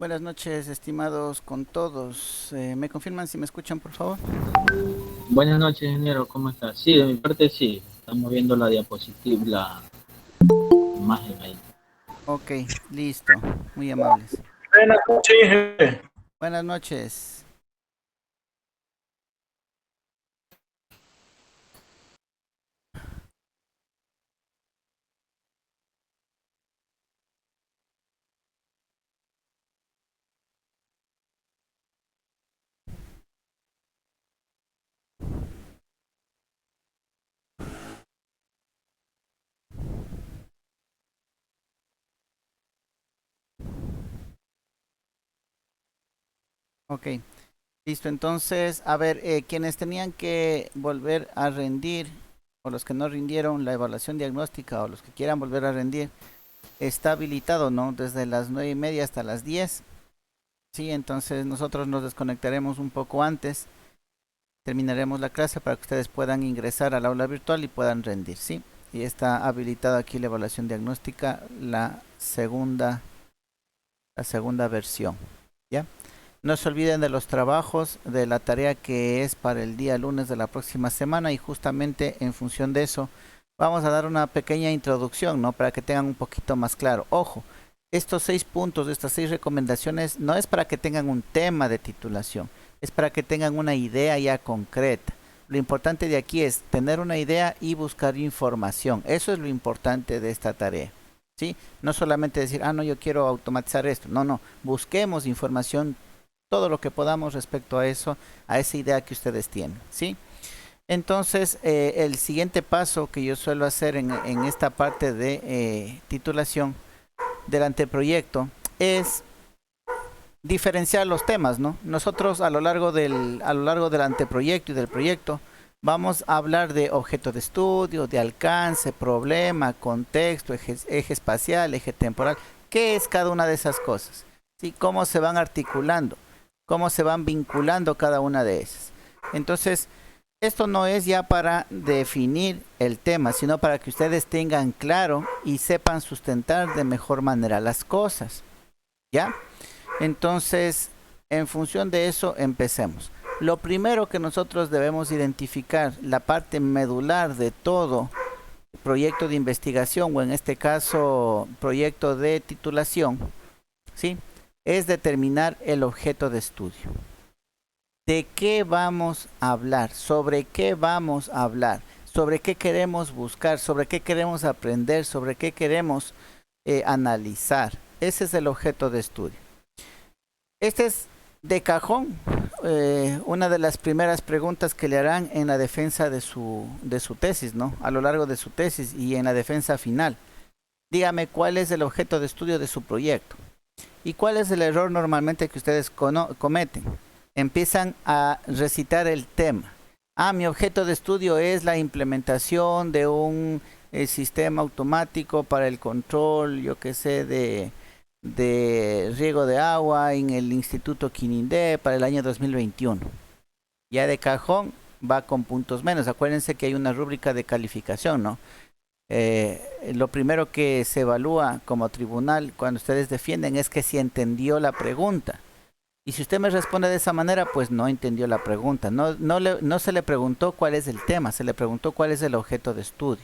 Buenas noches, estimados con todos. ¿Me confirman si me escuchan, por favor? Buenas noches, ingeniero, ¿cómo está? Sí, de mi parte sí, estamos viendo la diapositiva, la imagen ahí. Ok, listo. Muy amables. Buenas noches, jefe. Buenas noches. Ok, listo. Entonces, a ver, quienes tenían que volver a rendir, o los que no rindieron la evaluación diagnóstica, o los que quieran volver a rendir, está habilitado, ¿no? Desde las 9:30 hasta las 10. Sí, entonces nosotros nos desconectaremos un poco antes. Terminaremos la clase para que ustedes puedan ingresar al aula virtual y puedan rendir, ¿sí? Y está habilitada aquí la evaluación diagnóstica, la segunda versión, ¿ya? No se olviden de los trabajos, de la tarea que es para el día lunes de la próxima semana y justamente en función de eso vamos a dar una pequeña introducción, ¿no? Para que tengan un poquito más claro. Ojo, estos 6 puntos, estas 6 recomendaciones, no es para que tengan un tema de titulación, es para que tengan una idea ya concreta. Lo importante de aquí es tener una idea y buscar información. Eso es lo importante de esta tarea. ¿Sí? No solamente decir, no, yo quiero automatizar esto. No, no, busquemos información, todo lo que podamos respecto a eso, a esa idea que ustedes tienen, ¿sí? Entonces, el siguiente paso que yo suelo hacer en esta parte de titulación del anteproyecto es diferenciar los temas, ¿no? Nosotros a lo largo del anteproyecto y del proyecto vamos a hablar de objeto de estudio, de alcance, problema, contexto, eje espacial, eje temporal. ¿Qué es cada una de esas cosas? ¿Sí? ¿Cómo se van articulando? ¿Cómo se van vinculando cada una de esas? Entonces, esto no es ya para definir el tema, sino para que ustedes tengan claro y sepan sustentar de mejor manera las cosas, ¿ya? Entonces, en función de eso, empecemos. Lo primero que nosotros debemos identificar, la parte medular de todo proyecto de investigación, o en este caso, proyecto de titulación, ¿sí? Es determinar el objeto de estudio. ¿De qué vamos a hablar? ¿Sobre qué vamos a hablar? ¿Sobre qué queremos buscar? ¿Sobre qué queremos aprender? ¿Sobre qué queremos analizar? Ese es el objeto de estudio. Este es de cajón una de las primeras preguntas que le harán en la defensa de su tesis, ¿no? A lo largo de su tesis y en la defensa final. Dígame cuál es el objeto de estudio de su proyecto. ¿Y cuál es el error normalmente que ustedes cometen? Empiezan a recitar el tema. Mi objeto de estudio es la implementación de un sistema automático para el control, yo qué sé, de riego de agua en el Instituto Quinindé para el año 2021. Ya de cajón va con puntos menos. Acuérdense que hay una rúbrica de calificación, ¿no? Lo primero que se evalúa como tribunal cuando ustedes defienden es que si entendió la pregunta. Y si usted me responde de esa manera, pues no entendió la pregunta. No se le preguntó cuál es el tema, se le preguntó cuál es el objeto de estudio.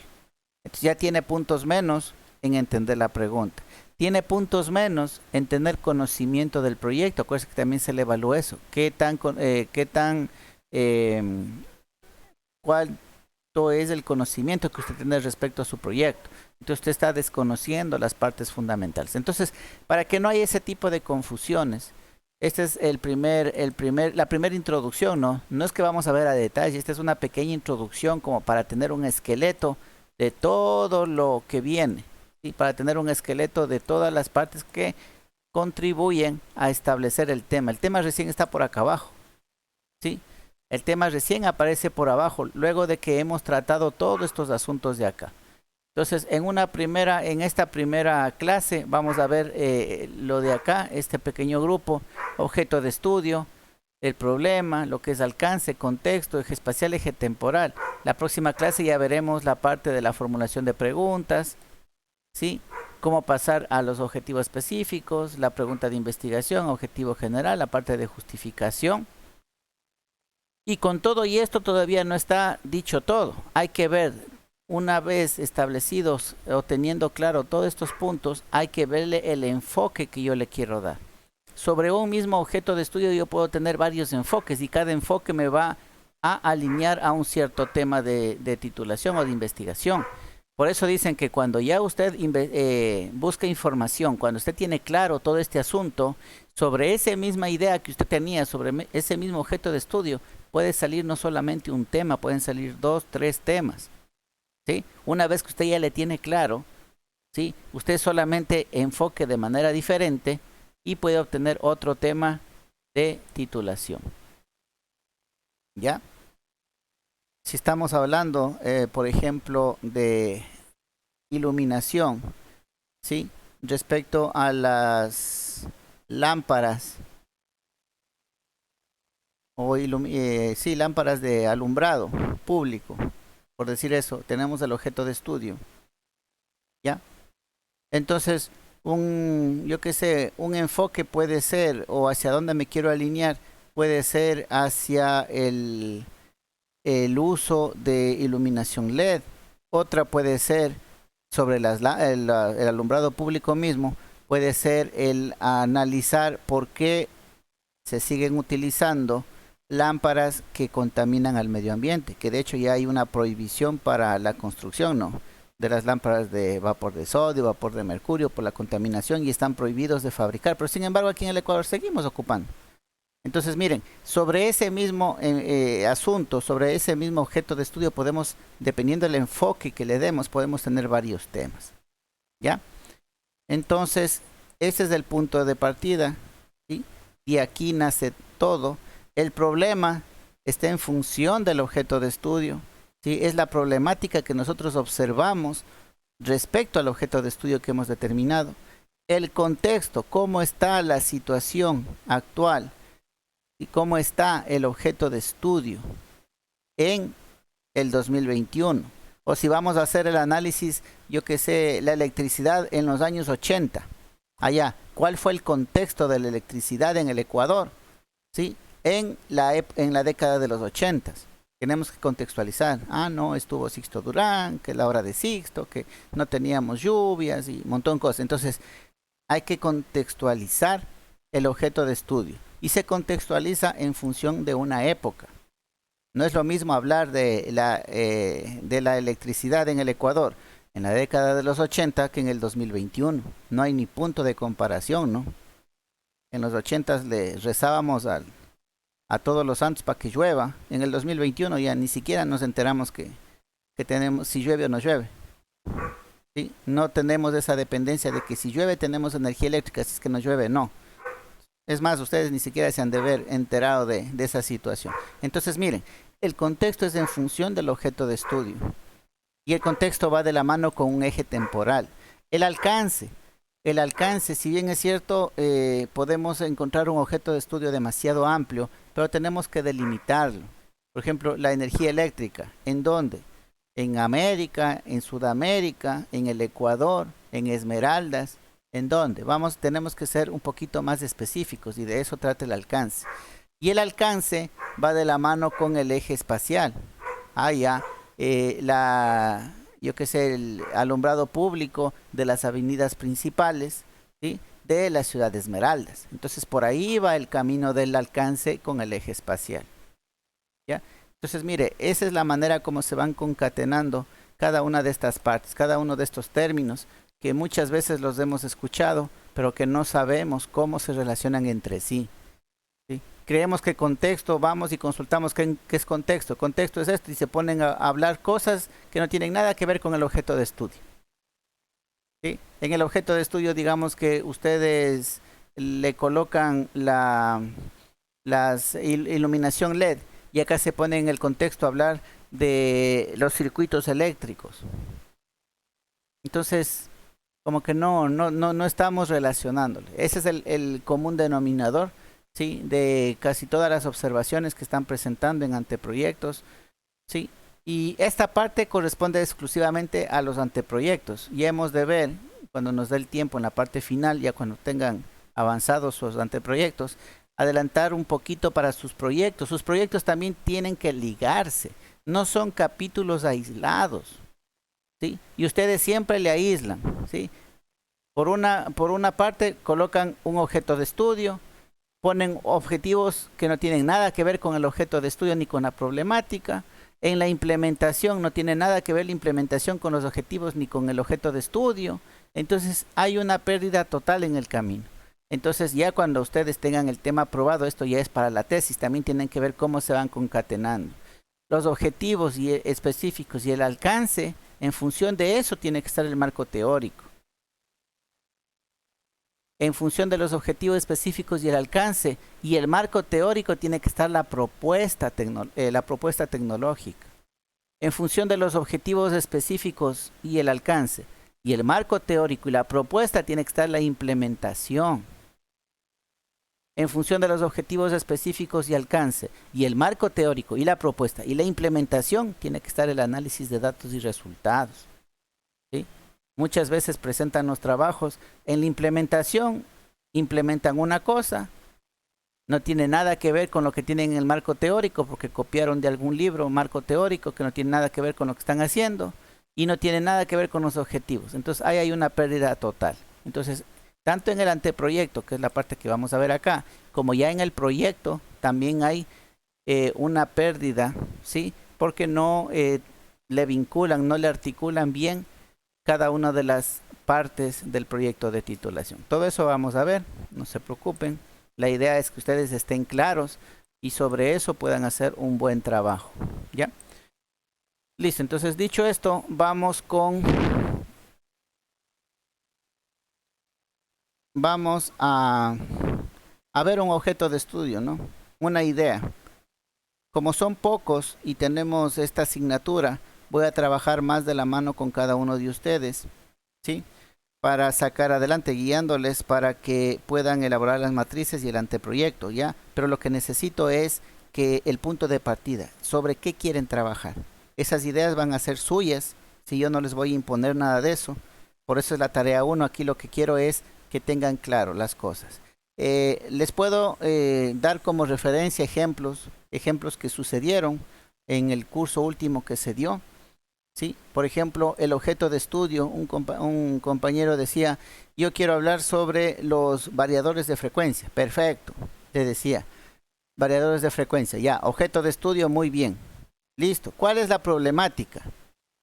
Entonces ya tiene puntos menos en entender la pregunta. Tiene puntos menos en tener conocimiento del proyecto. Acuérdense que también se le evalúa eso. Eh, ¿Cuánto es el conocimiento que usted tiene respecto a su proyecto? Entonces usted está desconociendo las partes fundamentales. Entonces, para que no haya ese tipo de confusiones, esta es la primera introducción, ¿no? No es que vamos a ver a detalle, esta es una pequeña introducción como para tener un esqueleto de todo lo que viene, ¿sí? Para tener un esqueleto de todas las partes que contribuyen a establecer el tema. El tema recién está por acá abajo, ¿sí? El tema recién aparece por abajo, luego de que hemos tratado todos estos asuntos de acá. Entonces, en esta primera clase vamos a ver lo de acá, este pequeño grupo, objeto de estudio, el problema, lo que es alcance, contexto, eje espacial, eje temporal. La próxima clase ya veremos la parte de la formulación de preguntas, ¿sí? cómo pasar a los objetivos específicos, la pregunta de investigación, objetivo general, la parte de justificación. Y con todo y esto todavía no está dicho todo. Hay que ver, una vez establecidos o teniendo claro todos estos puntos, hay que verle el enfoque que yo le quiero dar. Sobre un mismo objeto de estudio yo puedo tener varios enfoques y cada enfoque me va a alinear a un cierto tema de titulación o de investigación. Por eso dicen que cuando ya usted busca información, cuando usted tiene claro todo este asunto, sobre esa misma idea que usted tenía, sobre ese mismo objeto de estudio, puede salir no solamente un tema, pueden salir 2, 3 temas. ¿Sí? Una vez que usted ya le tiene claro, ¿sí? Usted solamente enfoque de manera diferente y puede obtener otro tema de titulación. ¿Ya? Si estamos hablando, por ejemplo, de iluminación, ¿sí? Respecto a las lámparas, o sí, lámparas de alumbrado público, por decir eso, tenemos el objeto de estudio, ¿ya? Entonces, yo qué sé, un enfoque puede ser, o hacia dónde me quiero alinear, puede ser hacia el uso de iluminación LED. Otra puede ser sobre el alumbrado público mismo, puede ser el analizar por qué se siguen utilizando lámparas que contaminan al medio ambiente, que de hecho ya hay una prohibición para la construcción, ¿no? De las lámparas de vapor de sodio, vapor de mercurio, por la contaminación, y están prohibidos de fabricar, pero sin embargo aquí en el Ecuador seguimos ocupando. Entonces miren, sobre ese mismo asunto, sobre ese mismo objeto de estudio podemos, dependiendo del enfoque que le demos, podemos tener varios temas, ¿ya? Entonces, ese es el punto de partida, ¿sí? Y aquí nace todo. El problema está en función del objeto de estudio, ¿sí? Es la problemática que nosotros observamos respecto al objeto de estudio que hemos determinado. El contexto, cómo está la situación actual y cómo está el objeto de estudio en el 2021. O si vamos a hacer el análisis, yo que sé, la electricidad en los años 80. Allá, ¿cuál fue el contexto de la electricidad en el Ecuador? ¿Sí? En la década de los 80. Tenemos que contextualizar. Ah, no, estuvo Sixto Durán, que la hora de Sixto, que no teníamos lluvias y un montón de cosas. Entonces, hay que contextualizar el objeto de estudio. Y se contextualiza en función de una época. No es lo mismo hablar de la electricidad en el Ecuador en la década de los 80 que en el 2021. No hay ni punto de comparación, ¿no? En los 80 le rezábamos a todos los santos para que llueva. En el 2021 ya ni siquiera nos enteramos que tenemos si llueve o no llueve. ¿Sí? No tenemos esa dependencia de que si llueve tenemos energía eléctrica, si es que no llueve, no. Es más, ustedes ni siquiera se han de ver enterado de esa situación. Entonces, miren, el contexto es en función del objeto de estudio. Y el contexto va de la mano con un eje temporal. El alcance, si bien es cierto, podemos encontrar un objeto de estudio demasiado amplio, pero tenemos que delimitarlo. Por ejemplo, la energía eléctrica. ¿En dónde? En América, en Sudamérica, en el Ecuador, en Esmeraldas. ¿En dónde? Tenemos que ser un poquito más específicos y de eso trata el alcance. Y el alcance va de la mano con el eje espacial. Yo qué sé, el alumbrado público de las avenidas principales, ¿sí? De la ciudad de Esmeraldas. Entonces por ahí va el camino del alcance con el eje espacial. ¿Ya? Entonces mire, esa es la manera como se van concatenando cada una de estas partes, cada uno de estos términos que muchas veces los hemos escuchado, pero que no sabemos cómo se relacionan entre sí. ¿Sí? Creemos que contexto, vamos y consultamos qué es contexto. Contexto es esto y se ponen a hablar cosas que no tienen nada que ver con el objeto de estudio. ¿Sí? En el objeto de estudio, digamos que ustedes le colocan la iluminación LED y acá se pone en el contexto a hablar de los circuitos eléctricos. Entonces, como que no estamos relacionándole. Ese es el común denominador, ¿sí? De casi todas las observaciones que están presentando en anteproyectos, ¿sí? Y esta parte corresponde exclusivamente a los anteproyectos y hemos de ver cuando nos dé el tiempo en la parte final, ya cuando tengan avanzados sus anteproyectos, adelantar un poquito para sus proyectos. Sus proyectos también tienen que ligarse, no son capítulos aislados, ¿sí? Y ustedes siempre le aíslan, ¿sí? Por una parte colocan un objeto de estudio, ponen objetivos que no tienen nada que ver con el objeto de estudio ni con la problemática. En la implementación no tiene nada que ver la implementación con los objetivos ni con el objeto de estudio. Entonces hay una pérdida total en el camino. Entonces ya cuando ustedes tengan el tema aprobado, esto ya es para la tesis, también tienen que ver cómo se van concatenando. Los objetivos específicos y el alcance, en función de eso tiene que estar el marco teórico. En función de los objetivos específicos y el alcance y el marco teórico tiene que estar la propuesta tecnológica. En función de los objetivos específicos y el alcance y el marco teórico y la propuesta tiene que estar la implementación. En función de los objetivos específicos y alcance y el marco teórico y la propuesta y la implementación tiene que estar el análisis de datos y resultados, ¿sí? Muchas veces presentan los trabajos, en la implementación implementan una cosa, no tiene nada que ver con lo que tienen en el marco teórico porque copiaron de algún libro marco teórico que no tiene nada que ver con lo que están haciendo y no tiene nada que ver con los objetivos. Entonces ahí hay una pérdida total. Entonces, tanto en el anteproyecto, que es la parte que vamos a ver acá, como ya en el proyecto, también hay una pérdida, ¿sí? Porque no le vinculan, no le articulan bien cada una de las partes del proyecto de titulación. Todo eso vamos a ver, no se preocupen. La idea es que ustedes estén claros y sobre eso puedan hacer un buen trabajo, ¿ya? Listo, entonces dicho esto, vamos a ver un objeto de estudio, ¿no? Una idea. Como son pocos y tenemos esta asignatura, voy a trabajar más de la mano con cada uno de ustedes, ¿sí? Para sacar adelante, guiándoles para que puedan elaborar las matrices y el anteproyecto, ¿ya? Pero lo que necesito es que el punto de partida, sobre qué quieren trabajar. Esas ideas van a ser suyas, si yo no les voy a imponer nada de eso. Por eso es la tarea 1, aquí lo que quiero es que tengan claro las cosas. Les puedo dar como referencia ejemplos que sucedieron en el curso último que se dio, ¿sí? Por ejemplo, el objeto de estudio, un compañero decía, yo quiero hablar sobre los variadores de frecuencia. Perfecto, le decía, variadores de frecuencia, ya, objeto de estudio, muy bien. Listo, ¿cuál es la problemática?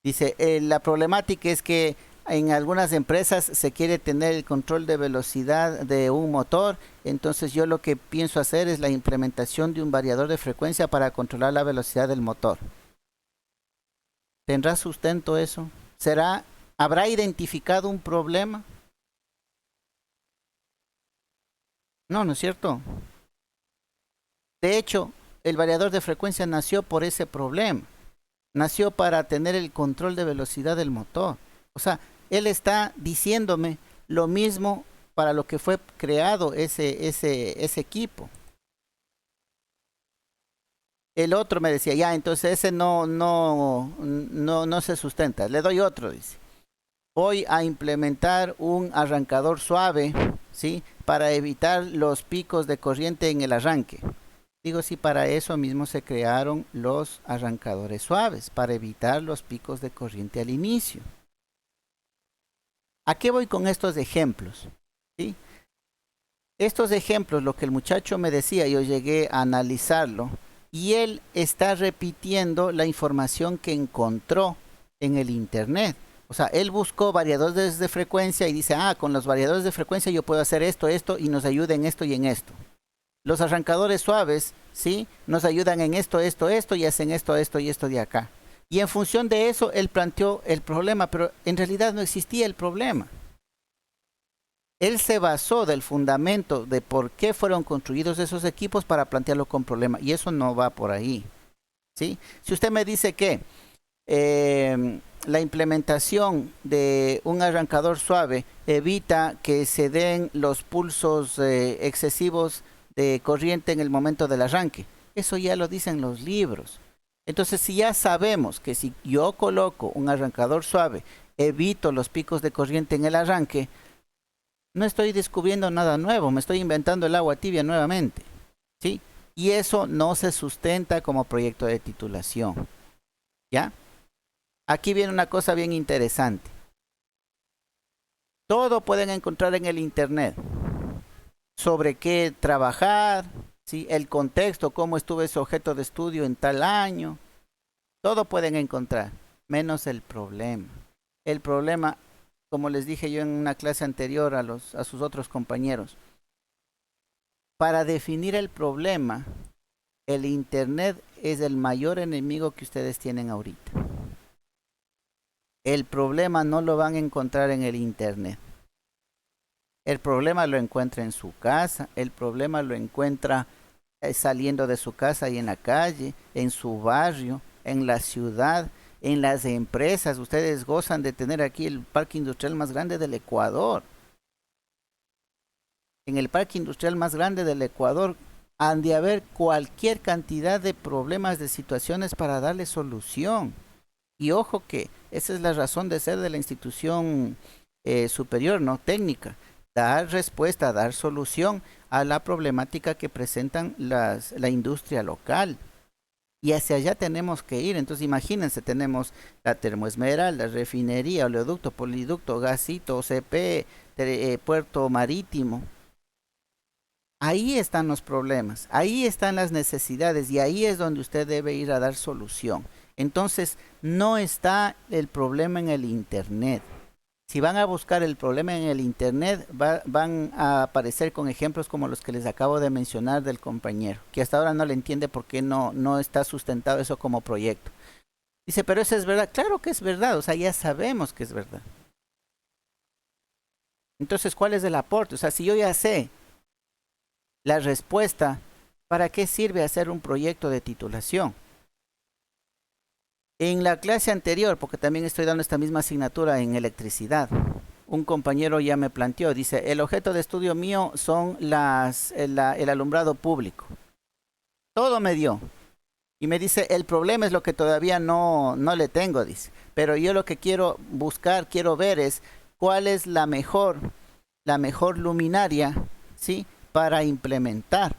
Dice, la problemática es que en algunas empresas se quiere tener el control de velocidad de un motor, entonces yo lo que pienso hacer es la implementación de un variador de frecuencia para controlar la velocidad del motor. ¿Tendrá sustento eso? ¿Habrá identificado un problema? No, ¿no es cierto? De hecho, el variador de frecuencia nació por ese problema. Nació para tener el control de velocidad del motor. O sea, él está diciéndome lo mismo para lo que fue creado ese equipo. El otro me decía, ya, entonces ese no se sustenta. Le doy otro, dice. Voy a implementar un arrancador suave, ¿sí? Para evitar los picos de corriente en el arranque. Digo, sí, para eso mismo se crearon los arrancadores suaves, para evitar los picos de corriente al inicio. ¿A qué voy con estos ejemplos? ¿Sí? Estos ejemplos, lo que el muchacho me decía, yo llegué a analizarlo, y él está repitiendo la información que encontró en el internet. O sea, él buscó variadores de frecuencia y dice, con los variadores de frecuencia yo puedo hacer esto, y nos ayuda en esto y en esto. Los arrancadores suaves, ¿sí? Nos ayudan en esto, y hacen esto y esto de acá. Y en función de eso, él planteó el problema, pero en realidad no existía el problema. Él se basó del fundamento de por qué fueron construidos esos equipos para plantearlo con problema. Y eso no va por ahí, ¿sí? Si usted me dice que la implementación de un arrancador suave evita que se den los pulsos excesivos de corriente en el momento del arranque, eso ya lo dicen los libros. Entonces, si ya sabemos que si yo coloco un arrancador suave evito los picos de corriente en el arranque, no estoy descubriendo nada nuevo, me estoy inventando el agua tibia nuevamente, ¿sí? Y eso no se sustenta como proyecto de titulación, ¿ya? Aquí viene una cosa bien interesante. Todo pueden encontrar en el internet sobre qué trabajar, ¿sí? El contexto, cómo estuvo ese objeto de estudio en tal año, todo pueden encontrar, menos el problema. El problema, como les dije yo en una clase anterior a sus otros compañeros, para definir el problema, el internet es el mayor enemigo que ustedes tienen ahorita. El problema no lo van a encontrar en el internet. El problema lo encuentra en su casa, el problema lo encuentra saliendo de su casa y en la calle, en su barrio, en la ciudad, en las empresas. Ustedes gozan de tener aquí el parque industrial más grande del Ecuador. En el parque industrial más grande del Ecuador han de haber cualquier cantidad de problemas, de situaciones para darle solución. Y ojo que esa es la razón de ser de la institución superior, no técnica, dar respuesta, dar solución a la problemática que presentan la industria local. Y hacia allá tenemos que ir. Entonces imagínense, tenemos la termoesmeralda, refinería, oleoducto, poliducto, gasito, OCP, puerto marítimo. Ahí están los problemas, ahí están las necesidades y ahí es donde usted debe ir a dar solución. Entonces, no está el problema en el internet. Si van a buscar el problema en el internet, van a aparecer con ejemplos como los que les acabo de mencionar del compañero, que hasta ahora no le entiende por qué no está sustentado eso como proyecto. Dice, pero eso es verdad. Claro que es verdad, o sea, ya sabemos que es verdad. Entonces, ¿cuál es el aporte? O sea, si yo ya sé la respuesta, ¿para qué sirve hacer un proyecto de titulación? En la clase anterior, porque también estoy dando esta misma asignatura en electricidad, un compañero ya me planteó, dice, el objeto de estudio mío son el alumbrado público. Todo me dio. Y me dice, el problema es lo que todavía no le tengo, dice. Pero yo lo que quiero buscar, quiero ver es cuál es la mejor luminaria, ¿sí? Para implementar.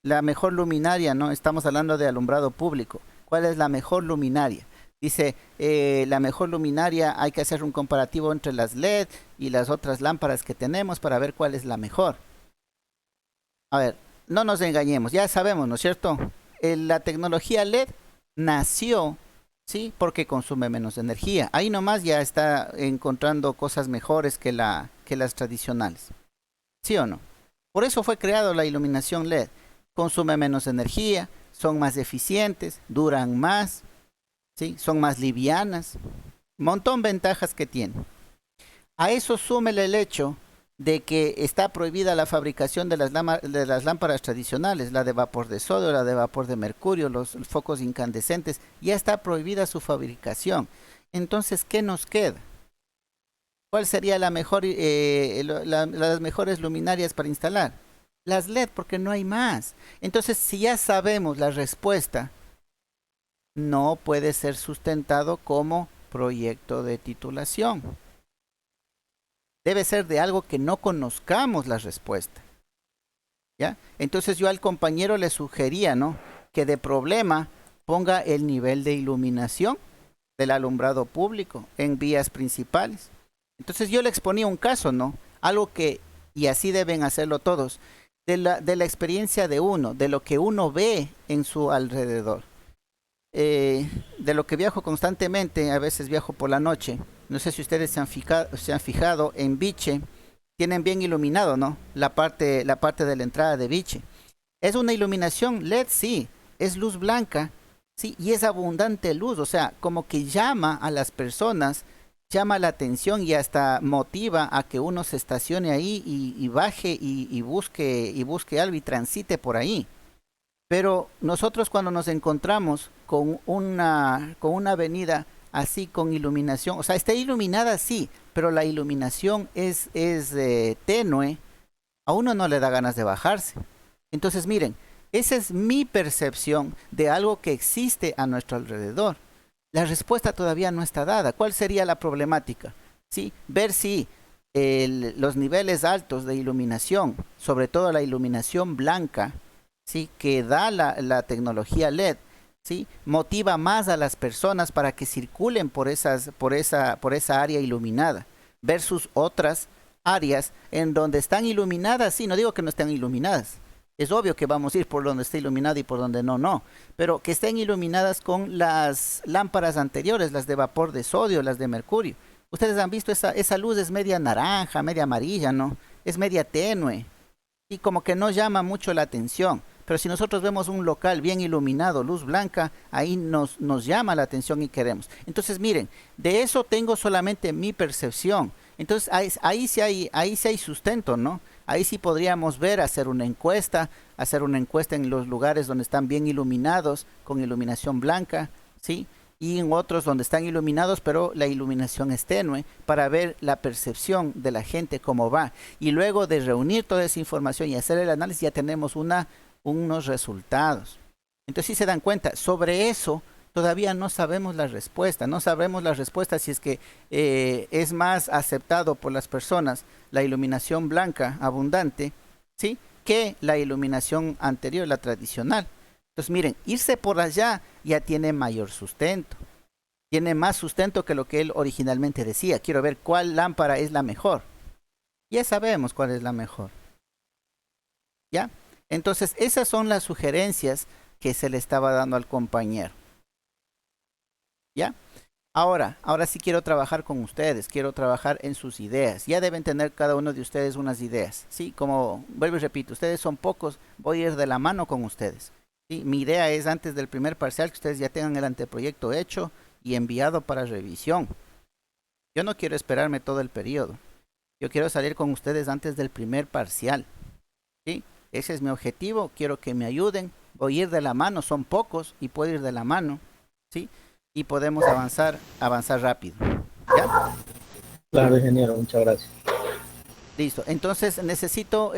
La mejor luminaria, ¿no? Estamos hablando de alumbrado público. ¿Cuál es la mejor luminaria? Dice, la mejor luminaria hay que hacer un comparativo entre las LED y las otras lámparas que tenemos para ver cuál es la mejor. A ver, no nos engañemos, ya sabemos, ¿no es cierto? La tecnología LED nació, ¿sí? Porque consume menos energía. Ahí nomás ya está encontrando cosas mejores que las tradicionales. ¿Sí o no? Por eso fue creado la iluminación LED. Consume menos energía, son más eficientes, duran más, ¿sí? Son más livianas. Montón de ventajas que tienen. A eso súmele el hecho de que está prohibida la fabricación de las lámparas tradicionales, la de vapor de sodio, la de vapor de mercurio, los focos incandescentes, ya está prohibida su fabricación. Entonces, ¿qué nos queda? ¿Cuál sería las mejores luminarias para instalar? Las LED, porque no hay más. Entonces, si ya sabemos la respuesta, no puede ser sustentado como proyecto de titulación. Debe ser de algo que no conozcamos la respuesta. ¿Ya? Entonces yo al compañero le sugería, ¿no?, que de problema ponga el nivel de iluminación del alumbrado público en vías principales. Entonces yo le exponía un caso, ¿no? Algo que, y así deben hacerlo todos, de la experiencia de uno, de lo que uno ve en su alrededor. De lo que viajo constantemente, a veces viajo por la noche. No sé si ustedes se han fijado en Viche, tienen bien iluminado, ¿no? La parte de la entrada de Viche. Es una iluminación LED, sí, es luz blanca, sí, y es abundante luz, o sea, como que llama a las personas, llama la atención y hasta motiva a que uno se estacione ahí y baje y busque algo y transite por ahí. Pero nosotros cuando nos encontramos con una avenida así con iluminación, o sea, está iluminada sí, pero la iluminación es tenue, a uno no le da ganas de bajarse. Entonces miren, esa es mi percepción de algo que existe a nuestro alrededor. La respuesta todavía no está dada. ¿Cuál sería la problemática? ¿Sí? Ver si los niveles altos de iluminación, sobre todo la iluminación blanca, ¿sí? Que da la tecnología LED, ¿sí? Motiva más a las personas para que circulen por esa área iluminada, versus otras áreas en donde están iluminadas. Sí, no digo que no estén iluminadas. Es obvio que vamos a ir por donde esté iluminado y por donde no, no. Pero que estén iluminadas con las lámparas anteriores, las de vapor de sodio, las de mercurio. Ustedes han visto esa luz es media naranja, media amarilla, ¿no? Es media tenue y como que no llama mucho la atención. Pero si nosotros vemos un local bien iluminado, luz blanca, ahí nos llama la atención y queremos. Entonces, miren, de eso tengo solamente mi percepción. Entonces, ahí sí hay sustento, ¿no? Ahí sí podríamos ver, hacer una encuesta en los lugares donde están bien iluminados, con iluminación blanca, ¿sí? Y en otros donde están iluminados, pero la iluminación es tenue, para ver la percepción de la gente, cómo va. Y luego de reunir toda esa información y hacer el análisis, ya tenemos unos resultados. Entonces, si se dan cuenta, sobre eso todavía no sabemos la respuesta. No sabemos la respuesta si es que es más aceptado por las personas la iluminación blanca abundante, ¿sí? Que la iluminación anterior, la tradicional. Entonces, miren, irse por allá ya tiene mayor sustento. Tiene más sustento que lo que él originalmente decía. Quiero ver cuál lámpara es la mejor. Ya sabemos cuál es la mejor. ¿Ya? Entonces, esas son las sugerencias que se le estaba dando al compañero. ¿Ya? Ahora sí quiero trabajar con ustedes, quiero trabajar en sus ideas. Ya deben tener cada uno de ustedes unas ideas. Sí, como vuelvo y repito, ustedes son pocos, voy a ir de la mano con ustedes. Sí, mi idea es antes del primer parcial que ustedes ya tengan el anteproyecto hecho y enviado para revisión. Yo no quiero esperarme todo el periodo. Yo quiero salir con ustedes antes del primer parcial. ¿Sí? Ese es mi objetivo, quiero que me ayuden. Voy a ir de la mano, son pocos y puedo ir de la mano. ¿Sí? Y podemos avanzar rápido. ¿Ya? Claro, ingeniero, muchas gracias. Listo. Entonces necesito,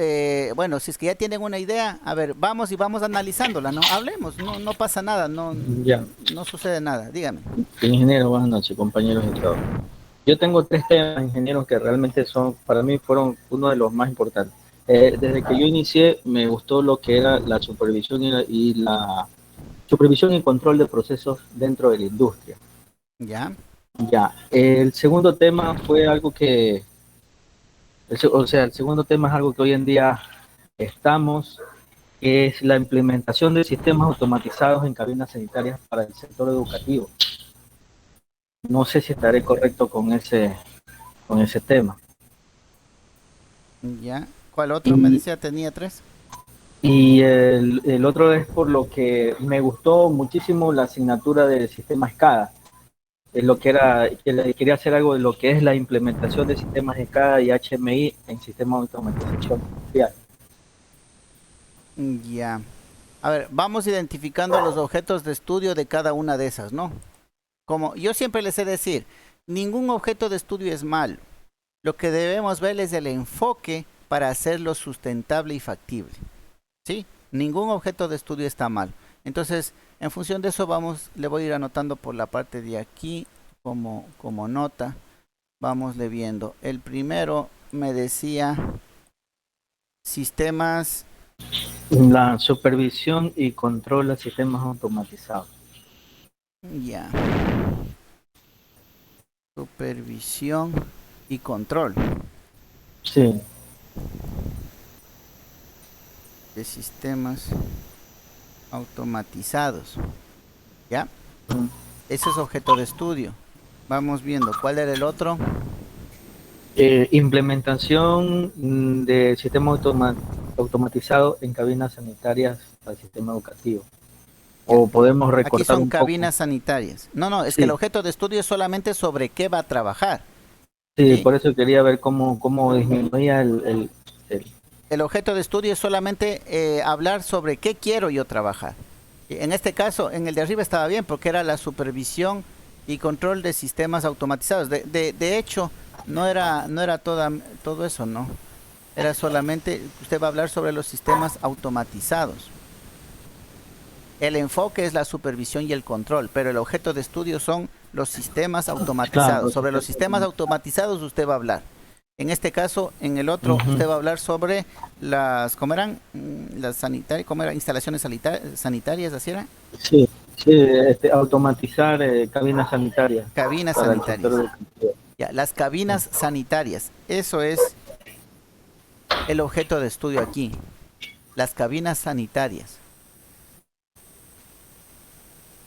bueno, si es que ya tienen una idea, a ver, vamos analizándola, ¿no? Hablemos, no pasa nada, Ya. no sucede nada. Dígame. Ingeniero, buenas noches, compañeros de trabajo. Yo tengo tres temas, ingenieros, que realmente para mí fueron uno de los más importantes. Desde que yo inicié, me gustó lo que era la supervisión y la supervisión y control de procesos dentro de la industria. Ya. Ya. El segundo tema fue algo que, el segundo tema es algo que hoy en día estamos, es la implementación de sistemas automatizados en cabinas sanitarias para el sector educativo. No sé si estaré correcto con ese tema. Ya. ¿Cuál otro? Me decía tenía tres. Y el otro es por lo que me gustó muchísimo la asignatura del sistema SCADA. Es lo que era, quería hacer algo de lo que es la implementación de sistemas SCADA y HMI en sistemas de automatización industrial. Ya. A ver, vamos identificando los objetos de estudio de cada una de esas, ¿no? Como yo siempre les he de decir, ningún objeto de estudio es malo. Lo que debemos ver es el enfoque para hacerlo sustentable y factible. ¿Sí? Ningún objeto de estudio está mal. Entonces, en función de eso le voy a ir anotando por la parte de aquí como nota. Vamosle viendo. El primero me decía sistemas. La supervisión y control de sistemas automatizados. Ya. Supervisión y control. Sí. De sistemas automatizados. ¿Ya? Ese es objeto de estudio. Vamos viendo. ¿Cuál era el otro? Implementación de sistemas automatizados en cabinas sanitarias para el sistema educativo. O podemos recortar aquí son un cabinas poco. sanitarias. No, es Sí. que el objeto de estudio es solamente sobre qué va a trabajar. Sí, ¿Sí? por eso quería ver cómo disminuía El objeto de estudio es solamente hablar sobre qué quiero yo trabajar. En este caso, en el de arriba estaba bien porque era la supervisión y control de sistemas automatizados. De hecho, no era todo eso, ¿no? Era solamente, usted va a hablar sobre los sistemas automatizados. El enfoque es la supervisión y el control, pero el objeto de estudio son los sistemas automatizados. Claro, Sobre los sistemas automatizados usted va a hablar. En este caso, en el otro, usted va a hablar sobre las, ¿cómo eran? Las sanitarias, ¿cómo eran? Instalaciones sanitarias, ¿así era? Sí, sí, automatizar cabinas sanitarias Cabinas para el sanitarias. sector educativo. Ya, las cabinas sanitarias, eso es el objeto de estudio aquí. Las cabinas sanitarias.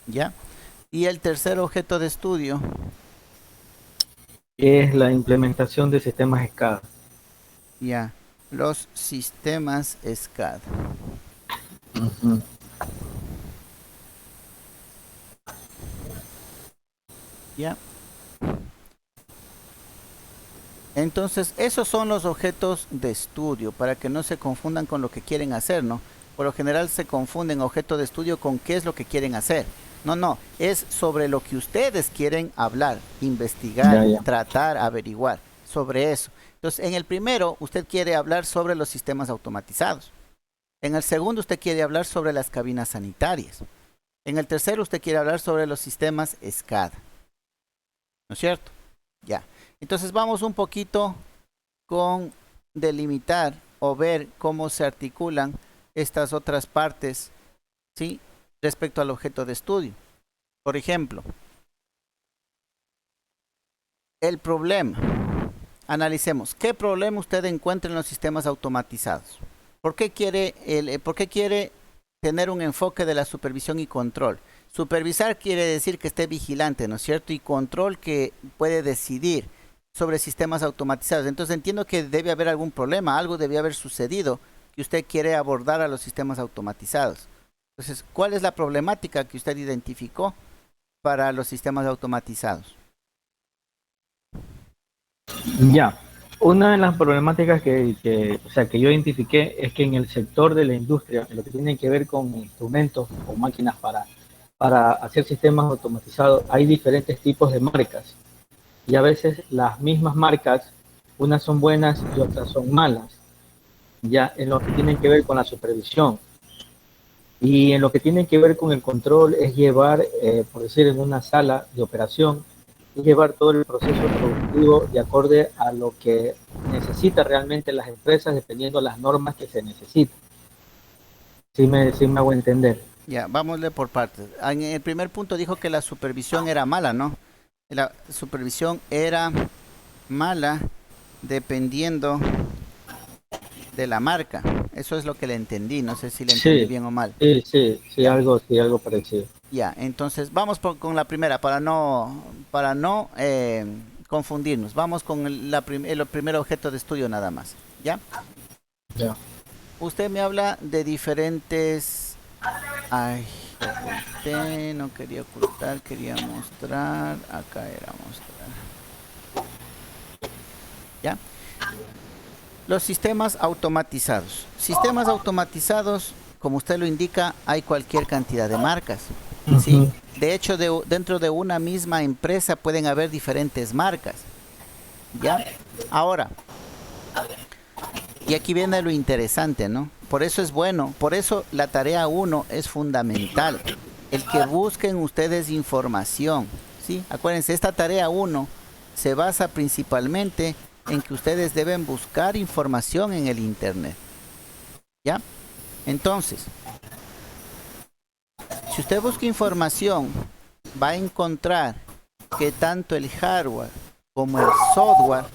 ¿Ya? Y el tercer objeto de estudio Es la implementación de sistemas SCADA. ya, los sistemas SCADA. Ujú. Ya. Entonces, esos son los objetos de estudio, para que no se confundan con lo que quieren hacer, ¿no? Por lo general se confunden objeto de estudio con qué es lo que quieren hacer. No, no, es sobre lo que ustedes quieren hablar, investigar, Ya. tratar, averiguar, sobre eso. Entonces, en el primero, usted quiere hablar sobre los sistemas automatizados. En el segundo, usted quiere hablar sobre las cabinas sanitarias. En el tercero, usted quiere hablar sobre los sistemas SCADA. ¿No es cierto? Ya. Entonces vamos un poquito con delimitar o ver cómo se articulan estas otras partes, ¿sí? Respecto al objeto de estudio. Por ejemplo, el problema. Analicemos, ¿qué problema usted encuentra en los sistemas automatizados? ¿Por qué quiere tener un enfoque de la supervisión y control? Supervisar quiere decir que esté vigilante, ¿no es cierto? Y control que puede decidir sobre sistemas automatizados. Entonces entiendo que debe haber algún problema, algo debe haber sucedido que usted quiere abordar a los sistemas automatizados. Entonces, ¿cuál es la problemática que usted identificó para los sistemas automatizados? Ya, una de las problemáticas que yo identifiqué es que en el sector de la industria, en lo que tiene que ver con instrumentos o máquinas para hacer sistemas automatizados, hay diferentes tipos de marcas. Y a veces las mismas marcas, unas son buenas y otras son malas, ya en lo que tienen que ver con la supervisión. Y en lo que tiene que ver con el control es llevar, por decir, en una sala de operación, es llevar todo el proceso productivo de acorde a lo que necesitan realmente las empresas, dependiendo de las normas que se necesitan. Sí me hago entender. Ya, vámosle por partes. En el primer punto dijo que la supervisión era mala, ¿no? La supervisión era mala dependiendo de la marca. Eso es lo que le entendí. No sé si le entendí Sí, bien o mal. Ya, algo parecido. ya. Entonces vamos con la primera para no confundirnos. Vamos con el primer objeto de estudio nada más. ¿Ya? Ya. Usted me habla de diferentes... Ay, oculté, no quería ocultar, quería mostrar. Acá era mostrar. ¿Ya? Los sistemas automatizados. Sistemas automatizados, como usted lo indica, hay cualquier cantidad de marcas. ¿Sí? Ujú. De hecho, dentro de una misma empresa pueden haber diferentes marcas. ¿Ya? Ahora, y aquí viene lo interesante, ¿no? Por eso es bueno, por eso la tarea 1 es fundamental. El que busquen ustedes información, ¿sí? Acuérdense, esta tarea 1 se basa principalmente en que ustedes deben buscar información en el internet. ¿Ya? Entonces, si usted busca información, va a encontrar que tanto el hardware como el software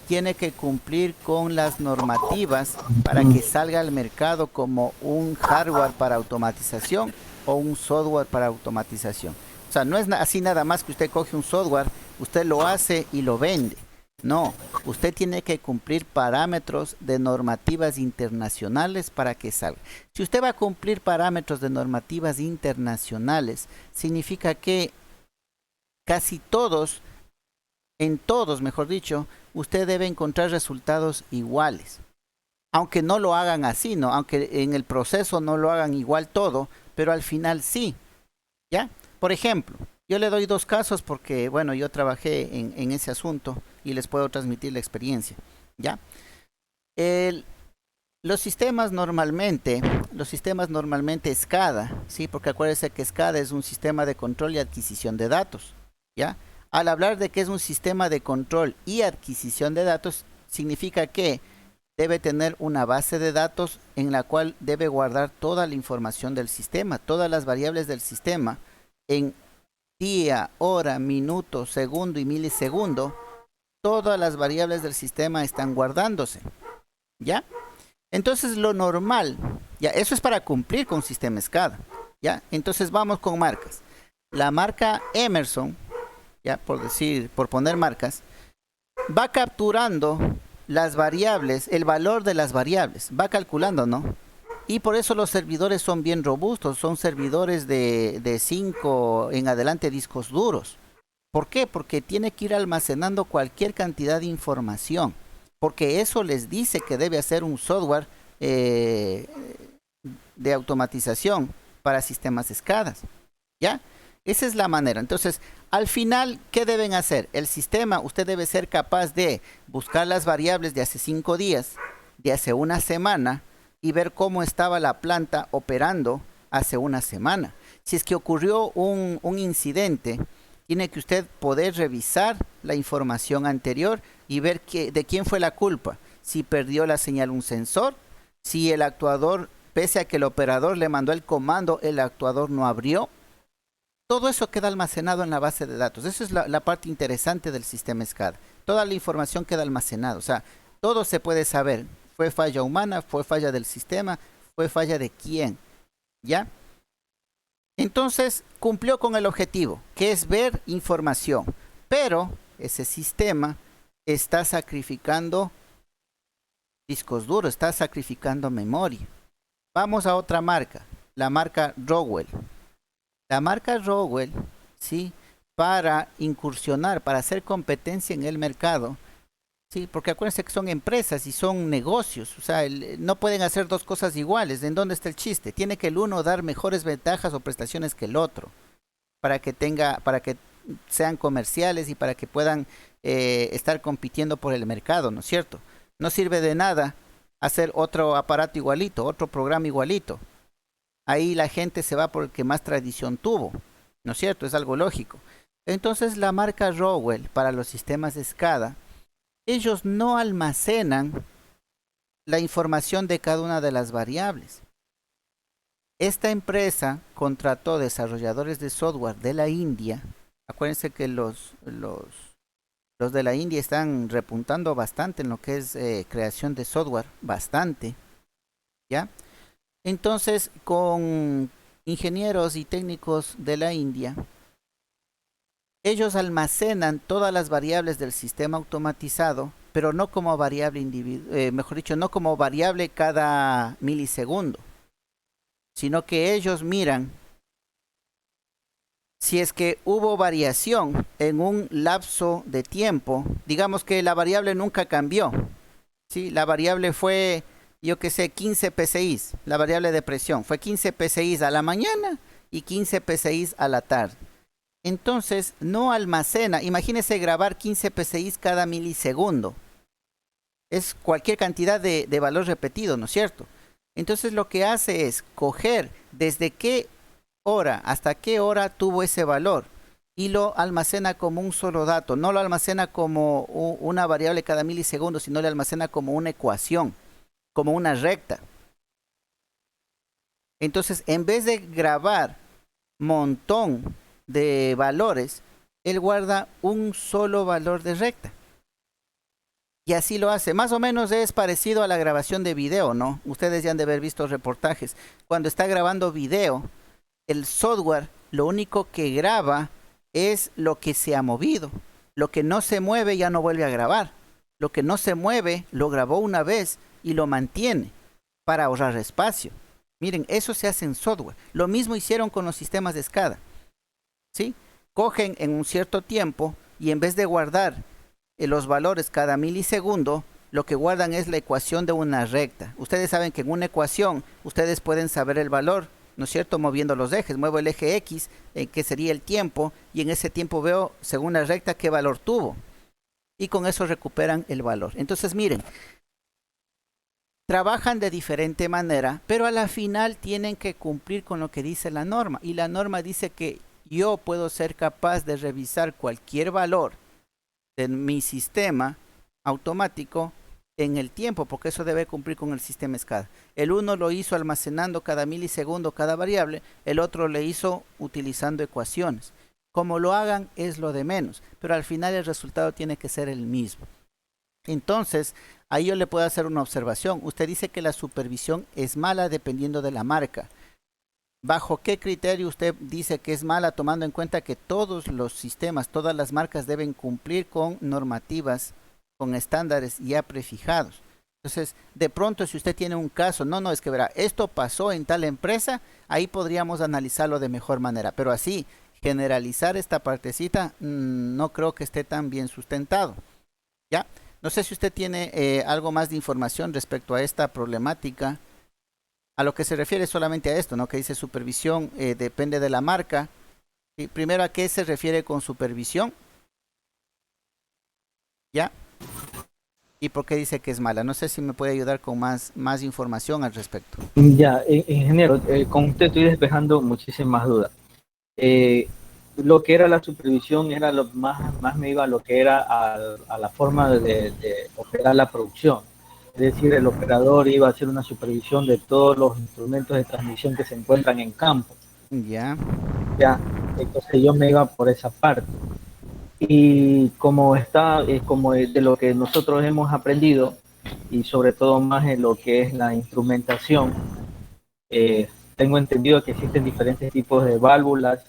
tiene que cumplir con las normativas para que salga al mercado como un hardware para automatización o un software para automatización. O sea, no es así nada más que usted coge un software, usted lo hace y lo vende. No, usted tiene que cumplir parámetros de normativas internacionales para que salga. Si usted va a cumplir parámetros de normativas internacionales, significa que casi todos, en todos, mejor dicho, usted debe encontrar resultados iguales. Aunque no lo hagan así, ¿no? Aunque en el proceso no lo hagan igual todo, pero al final sí. ¿Ya? Por ejemplo, yo le doy dos casos porque, bueno, yo trabajé en ese asunto y les puedo transmitir la experiencia. ¿Ya? El, Los sistemas normalmente SCADA, ¿sí? Porque acuérdense que SCADA es un sistema de control y adquisición de datos, ¿ya? Al hablar de que es un sistema de control y adquisición de datos, significa que debe tener una base de datos en la cual debe guardar toda la información del sistema, todas las variables del sistema en día, hora, minuto, segundo y milisegundo. Todas las variables del sistema están guardándose, ¿ya? Entonces lo normal, ya, eso es para cumplir con sistema SCADA, ¿ya? Entonces vamos con marcas. La marca Emerson, ya por poner marcas, va capturando las variables, el valor de las variables, va calculando, ¿no? Y por eso los servidores son bien robustos, son servidores de 5 en adelante discos duros. ¿Por qué? Porque tiene que ir almacenando cualquier cantidad de información, porque eso les dice que debe hacer un software de automatización para sistemas SCADA, ¿ya? Esa es la manera. Entonces, al final, ¿qué deben hacer? El sistema, usted debe ser capaz de buscar las variables de hace 5 días, de hace una semana, y ver cómo estaba la planta operando hace una semana. Si es que ocurrió un incidente, tiene que usted poder revisar la información anterior y ver de quién fue la culpa. Si perdió la señal un sensor, si el actuador, pese a que el operador le mandó el comando, el actuador no abrió. Todo eso queda almacenado en la base de datos. Esa es la parte interesante del sistema SCADA. Toda la información queda almacenada. O sea, todo se puede saber. ¿Fue falla humana? ¿Fue falla del sistema? ¿Fue falla de quién? ¿Ya? Entonces, cumplió con el objetivo, que es ver información. Pero ese sistema está sacrificando discos duros, está sacrificando memoria. Vamos a otra marca, la marca Rockwell. La marca Rockwell, ¿sí? Para incursionar, para hacer competencia en el mercado, ¿sí? Porque acuérdense que son empresas y son negocios, o sea, no pueden hacer dos cosas iguales. ¿En dónde está el chiste? Tiene que el uno dar mejores ventajas o prestaciones que el otro, para que sean comerciales y para que puedan estar compitiendo por el mercado, ¿no es cierto? No sirve de nada hacer otro aparato igualito, otro programa igualito. Ahí la gente se va por el que más tradición tuvo, ¿no es cierto? Es algo lógico. Entonces la marca Rockwell para los sistemas de SCADA, ellos no almacenan la información de cada una de las variables. Esta empresa contrató desarrolladores de software de la India. Acuérdense que los de la India están repuntando bastante en lo que es creación de software, bastante, ¿ya? Entonces, con ingenieros y técnicos de la India, ellos almacenan todas las variables del sistema automatizado, pero no como variable individual, mejor dicho, no como variable cada milisegundo, sino que ellos miran si es que hubo variación en un lapso de tiempo. Digamos que la variable nunca cambió, ¿sí? La variable fue, yo qué sé, 15 PSI, la variable de presión, fue 15 PSI a la mañana y 15 PSI a la tarde. Entonces no almacena, imagínese grabar 15 PSI cada milisegundo. Es cualquier cantidad de valor repetido, ¿no es cierto? Entonces lo que hace es coger desde qué hora hasta qué hora tuvo ese valor y lo almacena como un solo dato. No lo almacena como una variable cada milisegundo, sino lo almacena como una ecuación, como una recta. Entonces, en vez de grabar montón de valores, él guarda un solo valor de recta. Y así lo hace. Más o menos es parecido a la grabación de video, ¿no? Ustedes ya han de haber visto reportajes. Cuando está grabando video, el software lo único que graba es lo que se ha movido. Lo que no se mueve ya no vuelve a grabar. Lo que no se mueve lo grabó una vez y lo mantiene para ahorrar espacio. Miren, eso se hace en software. Lo mismo hicieron con los sistemas de SCADA, ¿sí? Cogen en un cierto tiempo y en vez de guardar los valores cada milisegundo, lo que guardan es la ecuación de una recta. Ustedes saben que en una ecuación ustedes pueden saber el valor, ¿no es cierto? Moviendo los ejes. Muevo el eje X, que sería el tiempo, y en ese tiempo veo, según la recta, qué valor tuvo. Y con eso recuperan el valor. Entonces, miren, trabajan de diferente manera, pero a la final tienen que cumplir con lo que dice la norma. Y la norma dice que yo puedo ser capaz de revisar cualquier valor de mi sistema automático en el tiempo, porque eso debe cumplir con el sistema SCADA. El uno lo hizo almacenando cada milisegundo cada variable, el otro le hizo utilizando ecuaciones. Como lo hagan es lo de menos, pero al final el resultado tiene que ser el mismo. Entonces, ahí yo le puedo hacer una observación. Usted dice que la supervisión es mala dependiendo de la marca. ¿Bajo qué criterio usted dice que es mala, tomando en cuenta que todos los sistemas, todas las marcas deben cumplir con normativas, con estándares ya prefijados? Entonces, de pronto, si usted tiene un caso, no, es que verá, esto pasó en tal empresa, ahí podríamos analizarlo de mejor manera. Pero así, generalizar esta partecita, no creo que esté tan bien sustentado. ¿Ya? No sé si usted tiene algo más de información respecto a esta problemática. A lo que se refiere solamente a esto, ¿no? Que dice supervisión depende de la marca. Y primero, ¿a qué se refiere con supervisión? ¿Ya? ¿Y por qué dice que es mala? No sé si me puede ayudar con más información al respecto. Ya, ingeniero, con usted estoy despejando muchísimas dudas. Lo que era la supervisión era lo más me iba a lo que era a la forma de operar la producción. Es decir, el operador iba a hacer una supervisión de todos los instrumentos de transmisión que se encuentran en campo. Ya. Ya, entonces yo me iba por esa parte. Y como está, como de lo que nosotros hemos aprendido, y sobre todo más en lo que es la instrumentación, tengo entendido que existen diferentes tipos de válvulas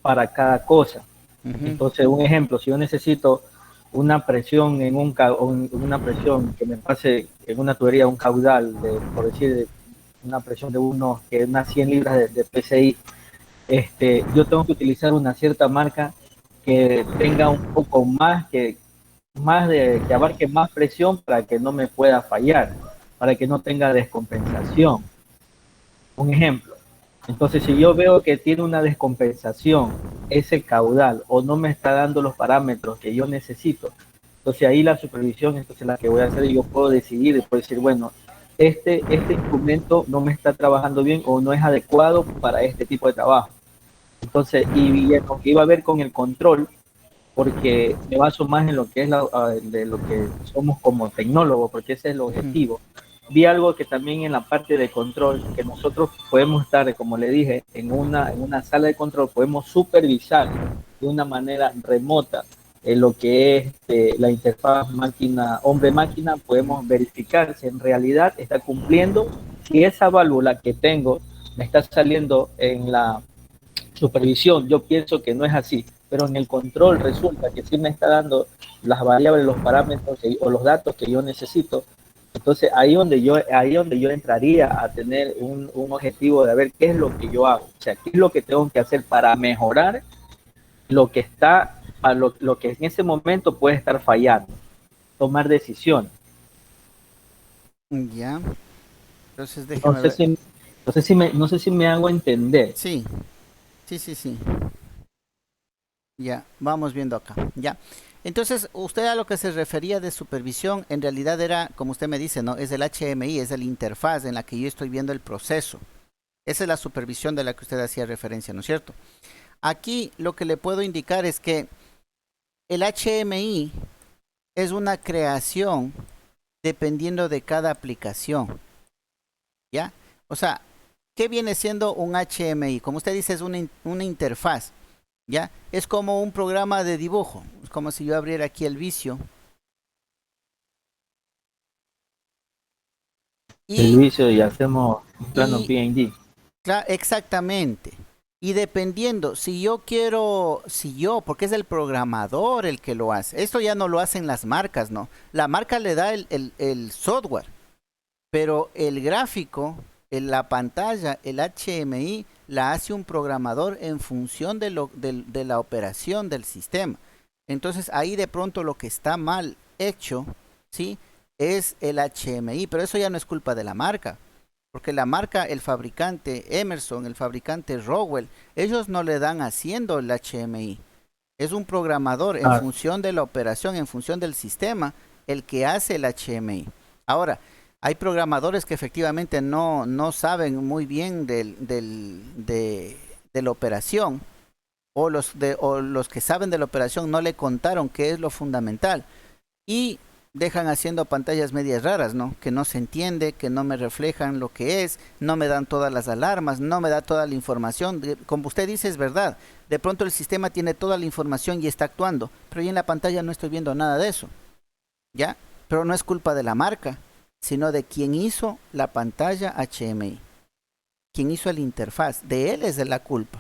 para cada cosa. Entonces, un ejemplo, si yo necesito una presión en una presión que me pase en una tubería, un caudal, por decir, una presión de unas 100 libras de PSI, yo tengo que utilizar una cierta marca que tenga un poco que abarque más presión para que no me pueda fallar, para que no tenga descompensación. Un ejemplo. Entonces, si yo veo que tiene una descompensación ese caudal o no me está dando los parámetros que yo necesito, entonces ahí la supervisión, entonces la que voy a hacer, yo puedo decidir, puedo decir, bueno, este instrumento no me está trabajando bien o no es adecuado para este tipo de trabajo. Entonces, y lo que iba a ver con el control, porque me baso más en lo que es de lo que somos como tecnólogos, porque ese es el objetivo. Vi algo que también en la parte de control, que nosotros podemos estar, como le dije, en una sala de control, podemos supervisar de una manera remota lo que es la interfaz máquina, hombre-máquina, podemos verificar si en realidad está cumpliendo, si esa válvula que tengo me está saliendo en la supervisión, yo pienso que no es así, pero en el control resulta que sí me está dando las variables, los parámetros o los datos que yo necesito. Entonces ahí donde yo entraría a tener un objetivo de ver qué es lo que yo hago, o sea, qué es lo que tengo que hacer para mejorar lo que está, a lo que en ese momento puede estar fallando, tomar decisiones. Ya. Entonces déjeme ver. No sé si me hago entender. Sí. Ya, vamos viendo acá. Ya. Entonces, usted a lo que se refería de supervisión, en realidad era, como usted me dice, ¿no? Es el HMI, es la interfaz en la que yo estoy viendo el proceso. Esa es la supervisión de la que usted hacía referencia, ¿no es cierto? Aquí lo que le puedo indicar es que el HMI es una creación dependiendo de cada aplicación. ¿Ya? O sea, ¿qué viene siendo un HMI? Como usted dice, es una interfaz. ¿Ya? Es como un programa de dibujo. Es como si yo abriera aquí el Visio. El Visio y hacemos un plano PNG. Claro, exactamente. Y dependiendo, porque es el programador el que lo hace. Esto ya no lo hacen las marcas, ¿no? La marca le da el software, pero el gráfico, la pantalla, el HMI, la hace un programador en función de la operación del sistema. Entonces ahí de pronto lo que está mal hecho, ¿sí? Es el HMI, pero eso ya no es culpa de la marca. Porque la marca, el fabricante Emerson, el fabricante Rockwell, ellos no le dan haciendo el HMI. Es un programador en función de la operación, en función del sistema, el que hace el HMI. Ahora, Hay programadores que efectivamente no saben muy bien de la operación, o los que saben de la operación no le contaron qué es lo fundamental y dejan haciendo pantallas medias raras, ¿no? Que no se entiende, que no me reflejan lo que es, no me dan todas las alarmas, no me da toda la información. Como usted dice, es verdad. De pronto el sistema tiene toda la información y está actuando, pero yo en la pantalla no estoy viendo nada de eso, ¿ya? Pero no es culpa de la marca, sino de quien hizo la pantalla HMI, quien hizo el interfaz. De él es de la culpa,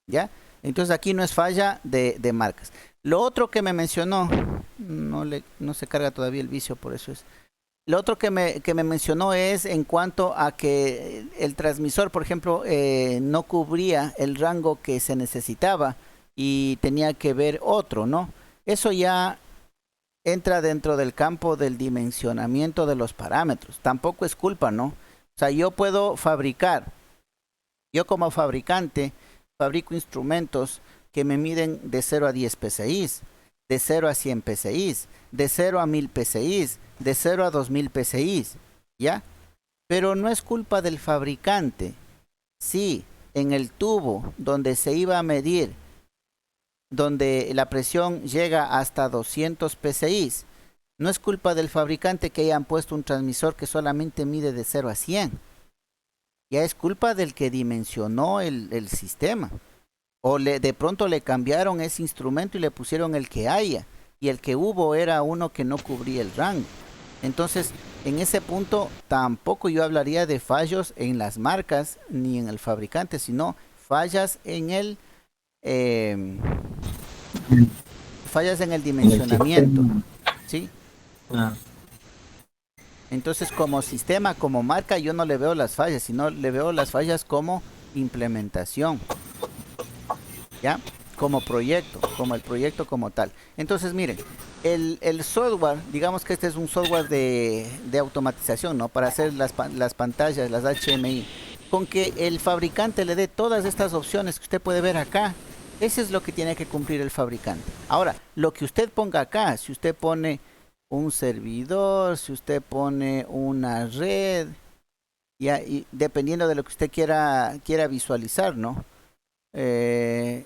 ¿ya? Entonces aquí no es falla de marcas. Lo otro que me mencionó, no se carga todavía el vicio, por eso es. Lo otro que me mencionó es en cuanto a que el transmisor, por ejemplo, no cubría el rango que se necesitaba y tenía que ver otro, ¿no? Eso ya entra dentro del campo del dimensionamiento de los parámetros. Tampoco es culpa, ¿no? O sea, yo puedo fabricar, yo como fabricante, fabrico instrumentos que me miden de 0 a 10 PSI, de 0 a 100 PSI, de 0 a 1000 PSI, de 0 a 2000 PSI, ¿ya? Pero no es culpa del fabricante. Si en el tubo donde se iba a medir, donde la presión llega hasta 200 PSI, no es culpa del fabricante que hayan puesto un transmisor que solamente mide de 0 a 100. Ya es culpa del que dimensionó el sistema. O de pronto le cambiaron ese instrumento y le pusieron el que haya. Y el que hubo era uno que no cubría el rango. Entonces, en ese punto tampoco yo hablaría de fallos en las marcas ni en el fabricante, sino fallas en el dimensionamiento. ¿Sí? Ah. Entonces, como sistema, como marca, yo no le veo las fallas, sino le veo las fallas como implementación, ¿ya? Como proyecto, como el proyecto como tal. Entonces, miren, el software, digamos que este es un software de automatización, ¿no? Para hacer las pantallas, las HMI. Con que el fabricante le dé todas estas opciones que usted puede ver acá, eso es lo que tiene que cumplir el fabricante. Ahora, lo que usted ponga acá, si usted pone un servidor, si usted pone una red, ya, y dependiendo de lo que usted quiera visualizar, ¿no?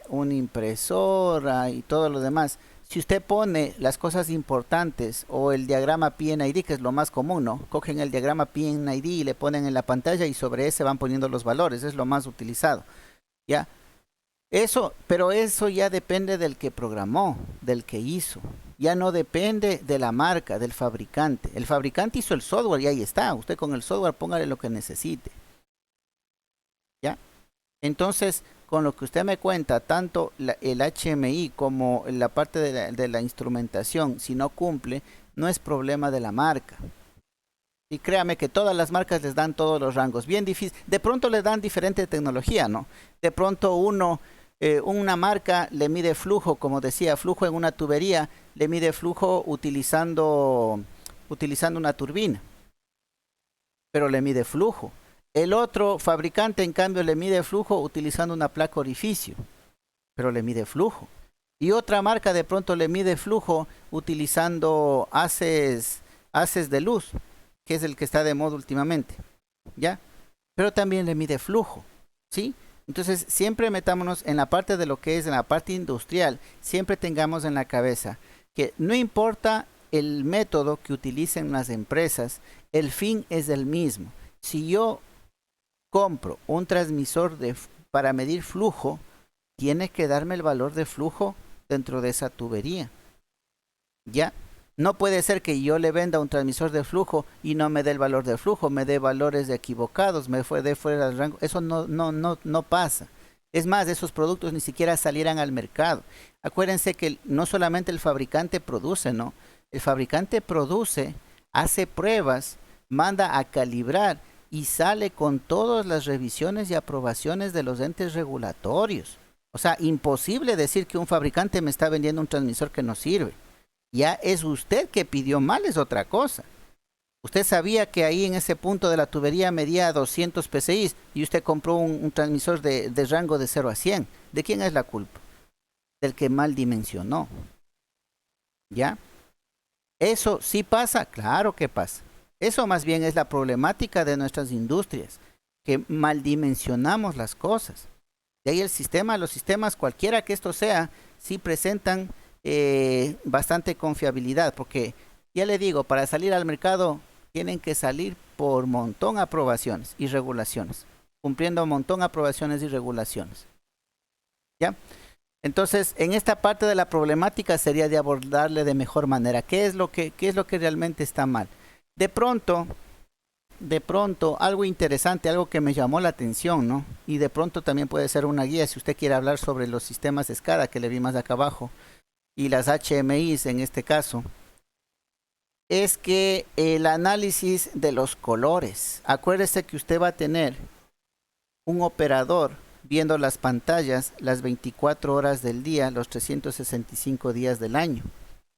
Una impresora y todo lo demás. Si usted pone las cosas importantes o el diagrama PNID, que es lo más común, ¿no? Cogen el diagrama PNID y le ponen en la pantalla y sobre ese van poniendo los valores, es lo más utilizado, ¿ya? Pero eso ya depende del que programó, del que hizo. Ya no depende de la marca, del fabricante. El fabricante hizo el software y ahí está. Usted con el software póngale lo que necesite. ¿Ya? Entonces, con lo que usted me cuenta, tanto el HMI como la parte de la instrumentación, si no cumple, no es problema de la marca. Y créame que todas las marcas les dan todos los rangos. Bien difícil. De pronto le dan diferente tecnología, ¿no? De pronto una marca le mide flujo, como decía, flujo en una tubería, le mide flujo utilizando una turbina, pero le mide flujo. El otro fabricante, en cambio, le mide flujo utilizando una placa orificio, pero le mide flujo. Y otra marca de pronto le mide flujo utilizando haces de luz, que es el que está de moda últimamente, ¿ya? Pero también le mide flujo, ¿sí? Entonces, siempre metámonos en la parte de lo que es en la parte industrial, siempre tengamos en la cabeza que no importa el método que utilicen las empresas, el fin es el mismo. Si yo compro un transmisor para medir flujo, tiene que darme el valor de flujo dentro de esa tubería, ¿ya? No puede ser que yo le venda un transmisor de flujo y no me dé el valor de flujo, me dé valores equivocados, me dé fuera del rango. Eso no pasa. Es más, esos productos ni siquiera salieran al mercado. Acuérdense que no solamente el fabricante produce, ¿no? El fabricante produce, hace pruebas, manda a calibrar y sale con todas las revisiones y aprobaciones de los entes regulatorios. O sea, imposible decir que un fabricante me está vendiendo un transmisor que no sirve. Ya es usted que pidió mal, es otra cosa. Usted sabía que ahí en ese punto de la tubería medía 200 PSI y usted compró un transmisor de rango de 0 a 100. ¿De quién es la culpa? Del que mal dimensionó. ¿Ya? ¿Eso sí pasa? Claro que pasa. Eso más bien es la problemática de nuestras industrias, que maldimensionamos las cosas. De ahí el sistema, los sistemas, cualquiera que esto sea, sí presentan bastante confiabilidad, porque ya le digo, para salir al mercado tienen que salir por montón aprobaciones y regulaciones, cumpliendo un montón aprobaciones y regulaciones. ¿Ya? Entonces, en esta parte de la problemática sería de abordarle de mejor manera. ¿Qué es lo que realmente está mal? De pronto, algo interesante, algo que me llamó la atención, ¿no? Y de pronto también puede ser una guía si usted quiere hablar sobre los sistemas de SCADA que le vi más acá abajo y las HMIs en este caso, es que el análisis de los colores. Acuérdese que usted va a tener un operador viendo las pantallas las 24 horas del día, los 365 días del año,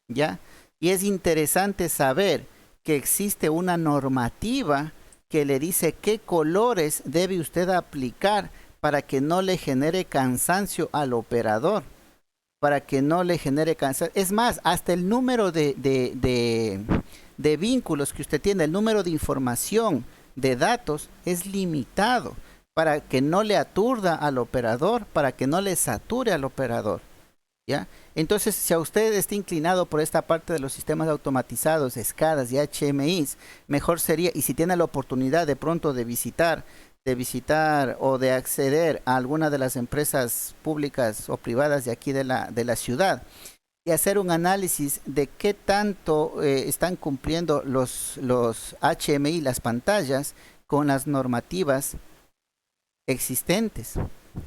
¿ya? Y es interesante saber que existe una normativa que le dice qué colores debe usted aplicar para que no le genere cansancio al operador, para que no le genere cansancio. Es más, hasta el número de vínculos que usted tiene, el número de información, de datos, es limitado para que no le aturda al operador, para que no le sature al operador, ¿ya? Entonces, si a usted está inclinado por esta parte de los sistemas automatizados, SCADAs y HMIs, mejor sería, y si tiene la oportunidad de pronto de visitar o de acceder a alguna de las empresas públicas o privadas de aquí de la ciudad, y hacer un análisis de qué tanto están cumpliendo los HMI, las pantallas, con las normativas existentes,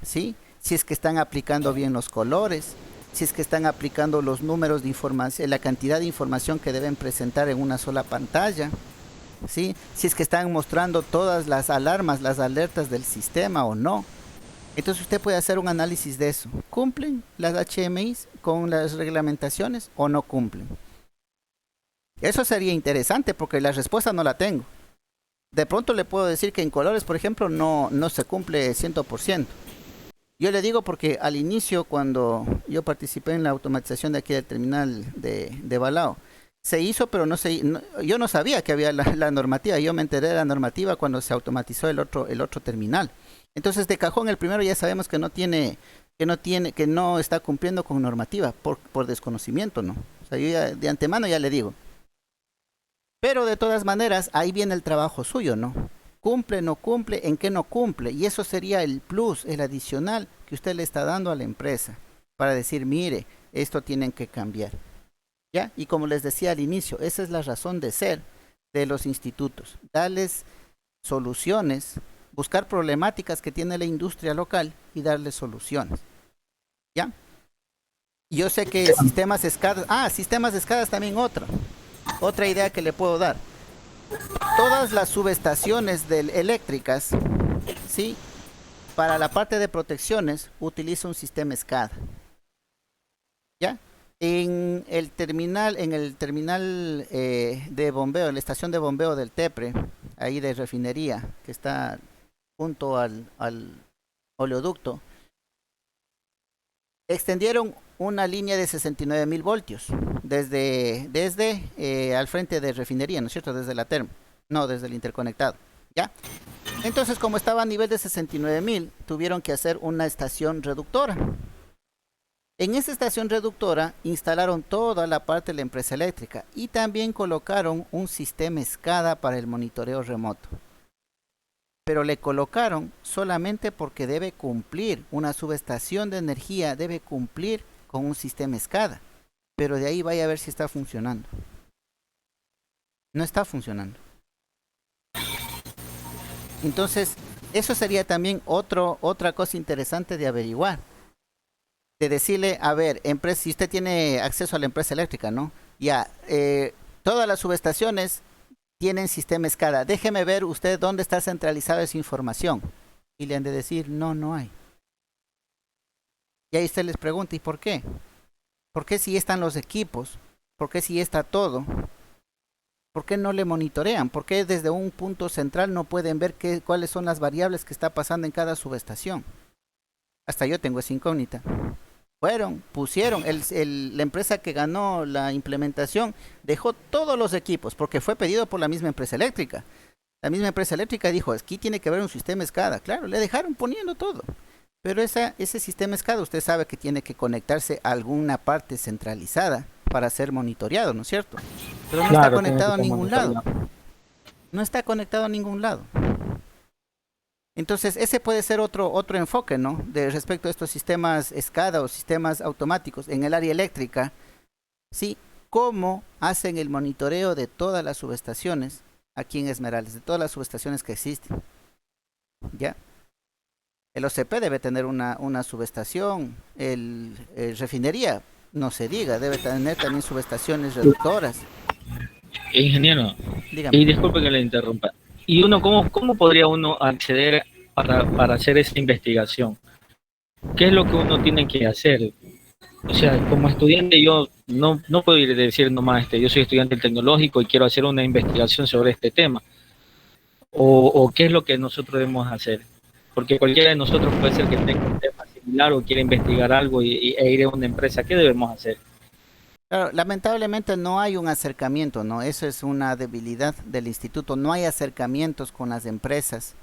¿sí? Si es que están aplicando bien los colores, si es que están aplicando los números de información, la cantidad de información que deben presentar en una sola pantalla, ¿sí? Si es que están mostrando todas las alarmas, las alertas del sistema o no. Entonces usted puede hacer un análisis de eso. ¿Cumplen las HMIs con las reglamentaciones o no cumplen? Eso sería interesante porque la respuesta no la tengo. De pronto le puedo decir que en colores, por ejemplo, no se cumple 100%. Yo le digo porque al inicio, cuando yo participé en la automatización de aquí del terminal de Balao, se hizo, pero yo no sabía que había la normativa. Yo me enteré de la normativa cuando se automatizó el otro terminal. Entonces, de cajón, el primero ya sabemos que no está cumpliendo con normativa por desconocimiento, ¿no? O sea, yo ya, de antemano ya le digo. Pero de todas maneras, ahí viene el trabajo suyo, ¿no? ¿Cumple, no cumple? ¿En qué no cumple? Y eso sería el plus, el adicional que usted le está dando a la empresa para decir, mire, esto tienen que cambiar, ¿ya? Y como les decía al inicio, esa es la razón de ser de los institutos, darles soluciones, buscar problemáticas que tiene la industria local y darles soluciones, ¿ya? Yo sé que sistemas SCADA también otra idea que le puedo dar. Todas las subestaciones eléctricas, ¿sí? Para la parte de protecciones utiliza un sistema SCADA, ¿ya? En el terminal de bombeo, en la estación de bombeo del Tepre, ahí de refinería, que está junto al oleoducto, extendieron una línea de 69.000 voltios desde al frente de refinería, ¿no es cierto? Desde la termo, no, desde el interconectado, ¿ya? Entonces, como estaba a nivel de 69.000, tuvieron que hacer una estación reductora. En esa estación reductora instalaron toda la parte de la empresa eléctrica y también colocaron un sistema SCADA para el monitoreo remoto. Pero le colocaron solamente porque debe cumplir, una subestación de energía debe cumplir con un sistema SCADA, pero de ahí vaya a ver si está funcionando. No está funcionando. Entonces, eso sería también otra cosa interesante de averiguar. De decirle, a ver, empresa, si usted tiene acceso a la empresa eléctrica, ¿no? Ya, todas las subestaciones tienen sistema SCADA. Déjeme ver usted dónde está centralizada esa información. Y le han de decir, no hay. Y ahí usted les pregunta, ¿y por qué? ¿Por qué si están los equipos? ¿Por qué si está todo? ¿Por qué no le monitorean? ¿Por qué desde un punto central no pueden ver cuáles son las variables que está pasando en cada subestación? Hasta yo tengo esa incógnita. pusieron, la empresa que ganó la implementación dejó todos los equipos, porque fue pedido por la misma empresa eléctrica. La misma empresa eléctrica dijo, aquí tiene que haber un sistema SCADA. Claro, le dejaron poniendo todo. Pero ese sistema SCADA, usted sabe que tiene que conectarse a alguna parte centralizada para ser monitoreado, ¿no es cierto? Pero no está Claro, tiene que conectado a ser ningún lado. monitoreado. No está conectado a ningún lado. Entonces, ese puede ser otro enfoque, ¿no? De respecto a estos sistemas SCADA o sistemas automáticos en el área eléctrica, ¿sí? ¿Cómo hacen el monitoreo de todas las subestaciones aquí en Esmeraldas, de todas las subestaciones que existen? ¿Ya? El OCP debe tener una subestación, el refinería, no se diga, debe tener también subestaciones reductoras. Ingeniero, Dígame. y disculpe que le interrumpa. ¿Y uno cómo podría uno acceder para hacer esa investigación? ¿Qué es lo que uno tiene que hacer? O sea, como estudiante yo no puedo ir a decir nomás, yo soy estudiante del tecnológico y quiero hacer una investigación sobre este tema. O qué es lo que nosotros debemos hacer. Porque cualquiera de nosotros puede ser que tenga un tema similar o quiera investigar algo e ir a una empresa. ¿Qué debemos hacer? Claro, lamentablemente no hay un acercamiento, ¿no? Eso es una debilidad del instituto. No hay acercamientos con las empresas.